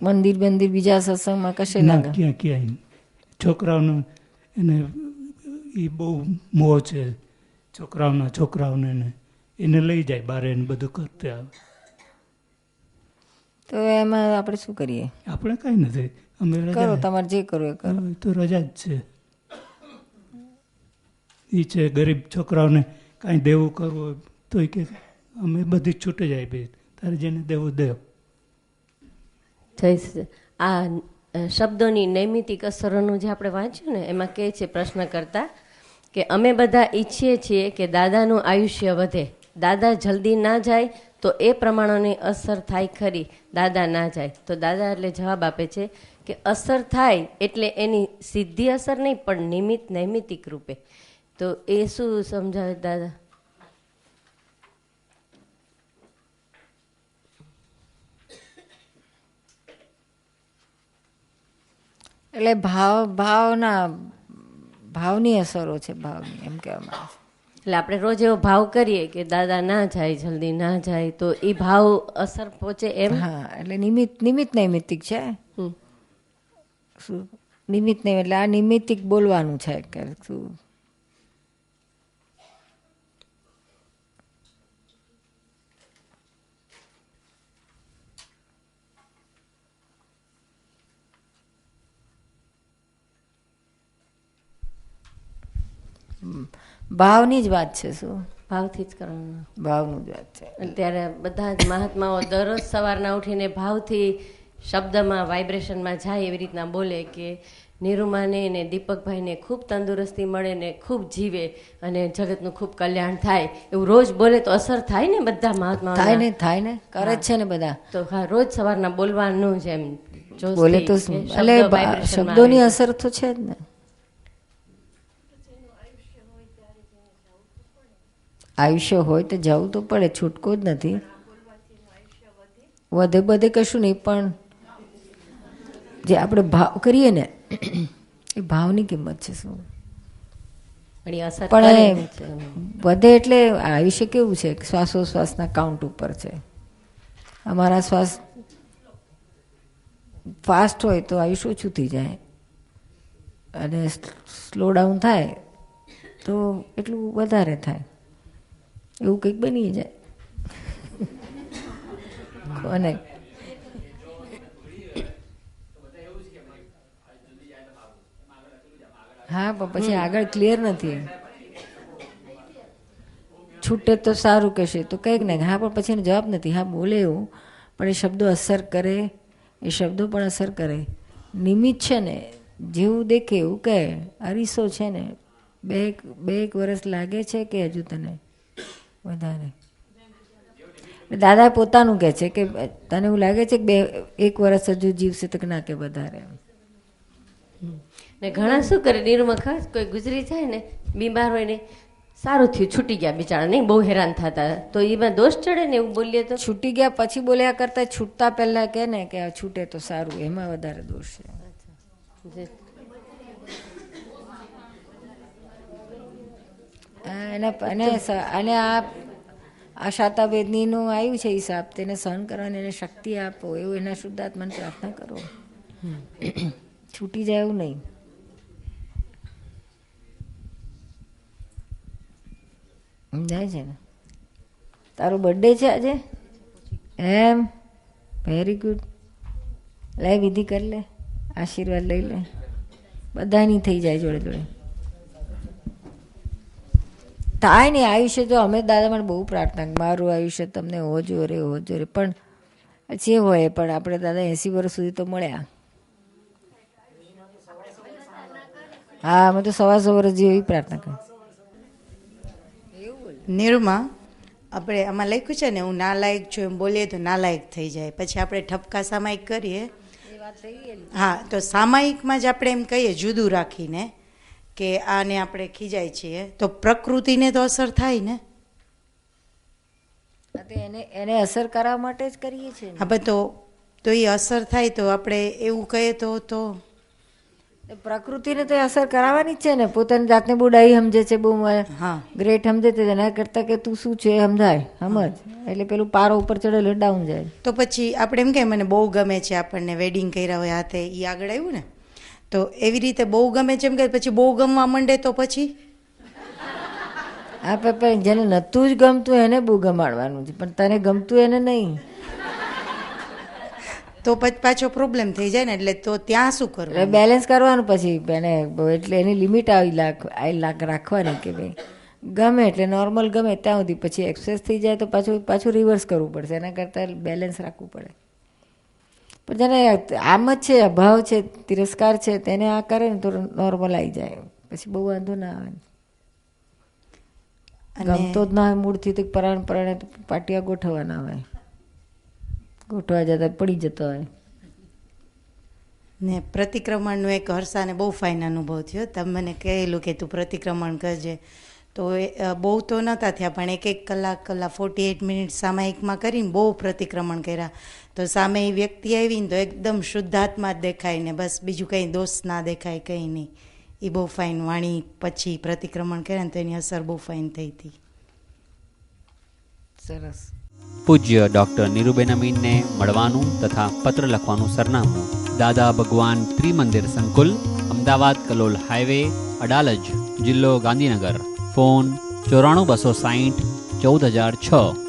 મંદિર બીજા સત્સંગમાં કશે ના, ક્યાંય છોકરાઓને એને એ બહુ મોહ છે, છોકરાઓને એને લઈ જાય બહાર, એને બધું કરતે આવે. તો એમાં આપણે શું કરીએ? આપણે કઈ નથી, અમે કરો તમારે જે કરવું એ કરો. તો રજા જ છે. એ છે ગરીબ છોકરાઓને કાંઈ દેવું કરવું હોય તો કે અમે બધી જ છૂટે જાય ભાઈ, તારે જેને દેવું દેવ. આ શબ્દોની નૈમિતિક અસરોનું જે આપણે વાંચ્યું ને એમાં કહે છે પ્રશ્ન કરતા કે અમે બધા ઈચ્છીએ છીએ કે દાદાનું આયુષ્ય વધે, દાદા જલ્દી ના જાય તો એ પ્રમાણોની અસર થાય ખરી, દાદા ના જાય તો. દાદા એટલે જવાબ આપે છે કે અસર થાય એટલે એની સીધી અસર નહીં પણ નૈમિતિક રૂપે. તો એ શું સમજાવે દાદા? એટલે ભાવની અસરો છે, ભાવની એમ કહેવામાં આવે છે. એટલે આપણે રોજ એવો ભાવ કરીએ કે દાદા ના જાય, જલ્દી ના જાય, તો એ ભાવ અસર પહોંચે એમ. હા, એટલે નિમિત્ત નૈમિતિક છે. શું નિમિત્ત નહીં એટલે આ નિમિત્તિક બોલવાનું છે કે શું? ભાવની જ વાત છે. શું ભાવથી જ કરવાનું. ભાવનું જ વાત છે. ત્યારે બધા જ મહાત્માઓ દરરોજ સવારના ઉઠીને ભાવથી શબ્દમાં વાઇબ્રેશનમાં જાય એવી રીતના બોલે કે નિરૂમાને ને દીપકભાઈને ખૂબ તંદુરસ્તી મળે ને ખૂબ જીવે અને જગતનું ખૂબ કલ્યાણ થાય એવું રોજ બોલે તો અસર થાય ને બધા મહાત્માઓ. થાય ને કરે જ છે ને બધા. તો હા, રોજ સવારના બોલવાનું જ એમ બોલે તો શબ્દોની અસર તો છે જ ને. આયુષ્ય હોય તો જવું તો પડે, છૂટકો જ નથી. વધે બધે કશું નહીં, પણ જે આપણે ભાવ કરીએ ને એ ભાવની કિંમત છે શું. પણ વધે એટલે આયુષ્ય કેવું છે, શ્વાસોશ્વાસના કાઉન્ટ ઉપર છે. અમારા શ્વાસ ફાસ્ટ હોય તો આયુષ્ય ઓછું થઈ જાય અને સ્લો ડાઉન થાય તો એટલું વધારે થાય. એવું કંઈક બની જાય. અને હા, પણ પછી આગળ ક્લિયર નથી. છૂટે તો સારું કહેશે તો કંઈક ને હા, પણ પછી એનો જવાબ નથી. હા બોલે એવું, પણ એ શબ્દો અસર કરે, એ શબ્દો પણ અસર કરે. નિમિત્ત છે ને, જેવું દેખે એવું કહે. અરીસો છે ને, બે એક વર્ષ લાગે છે કે હજુ તને વધારે? દાદા પોતાનું કહે છે કે તને એવું લાગે છે કે એક વર્ષ હજુ જીવશે તો ના કે વધારે. ને ઘણા શું કરે નિરૂમાં, ખાસ કોઈ ગુજરી જાય ને, બીમાર હોય ને, સારું થયું છૂટી ગયા બિચારા, નહીં બહુ હેરાન થતા, તો એમાં દોષ ચડે ને એવું બોલીએ તો. છૂટી ગયા પછી બોલ્યા કરતા છૂટતા પહેલા કે ને કે છૂટે તો સારું, એમાં વધારે દોષ છે. અને આ શાતાવેદનીનું આવ્યું છે હિસાબ, તેને સહન કરવાની એને શક્તિ આપો, એવું એના શુદ્ધાત્માને પ્રાર્થના કરો. છૂટી જાય એવું નહીં. જાય છે ને. તારો બર્થડે છે આજે? Am very good. લે વિધિ કરી લે, આશીર્વાદ લઈ લે. બધાની થઈ જાય જોડે જોડે. થાય ને આયુષ્ય તો અમે દાદા મને બહુ પ્રાર્થના, મારું આયુષ્ય તમને હોજો રે હોજો રે. પણ જે હોય પણ આપણે દાદા 80 વર્ષ સુધી તો મળ્યા. હા, અમે તો 125 વર્ષ જેવી પ્રાર્થના કરી. નિરૂમાં આપણે આમાં લખ્યું છે ને, હું નાલાયક છું એમ બોલીએ તો નાલાયક થઈ જાય. પછી આપણે ઠપકા સામાયિક કરીએ. હા, તો સામાયિકમાં જ આપણે એમ કહીએ જુદું રાખીને કે આને આપણે ખીજાય છીએ તો પ્રકૃતિને તો અસર થાય ને. એને અસર કરવા માટે જ કરીએ છીએ. હા, તો એ અસર થાય તો આપણે એવું કહીએ તો પ્રકૃતિને તો અસર કરાવવાની જ છે ને. પોતાની જાતને બહુ ડાઈ સમજે છે, બહુ ગ્રેટ સમજે છે, એના કરતા કે તું શું છે સમજાય, સમજ. એટલે પેલું પારો ઉપર ચડેલો ડાઉન જાય. તો પછી આપણે એમ કે મને બહુ ગમે છે, આપણને વેડિંગ કર્યા હોય હાથે, એ આગળ આવ્યું ને. તો એવી રીતે બહુ ગમે છે એમ કે પછી બહુ ગમવા માંડે તો પછી આ જેને નતું જ ગમતું એને બહુ ગમાડવાનું છે, પણ તને ગમતું એને નહીં. તો પછી પાછો પ્રોબ્લેમ થઈ જાય ને. એટલે તો ત્યાં શું કરવું? બેલેન્સ કરવાનું પછી એને. એટલે એની લિમિટ આવી રાખવાની કે ભાઈ ગમે એટલે નોર્મલ ગમે ત્યાં સુધી, પછી એક્સેસ થઈ જાય તો પાછું રિવર્સ કરવું પડશે. એના કરતાં બેલેન્સ રાખવું પડે. પણ જેને આમ જ છે, અભાવ છે, તિરસ્કાર છે, તેને આ કરે ને તો નોર્મલ આવી જાય, પછી બહુ વાંધો ના આવે. ગમતો જ ના હોય મૂળથી તો પરાણે પાટિયા ગોઠવવાના હોય, ગોઠવા જતા પડી જતો હોય ને. પ્રતિક્રમણનું એક હર્ષાને બહુ ફાઇન અનુભવ થયો. તમે મને કહેલું કે તું પ્રતિક્રમણ કરજે, તો એ બહુ તો નહોતા થયા, પણ 1 કલાક 48 મિનિટ સામાયિકમાં કરીને બહુ પ્રતિક્રમણ કર્યા. તો સામે એ વ્યક્તિ આવીને તો એકદમ શુદ્ધાત્મા જ દેખાય ને, બસ બીજું કંઈ દોષ ના દેખાય, કંઈ નહીં. એ બહુ ફાઇન વાણી પછી પ્રતિક્રમણ કર્યા ને તો એની અસર બહુ ફાઇન થઈ હતી. સરસ. પૂજ્ય ડૉક્ટર નીરુબેન અમીનને મળવાનું તથા પત્ર લખવાનું સરનામું: દાદા ભગવાન ત્રિમંદિર સંકુલ, અમદાવાદ કલોલ હાઈવે, અડાલજ, જિલ્લો ગાંધીનગર. ફોન 94 260 14006.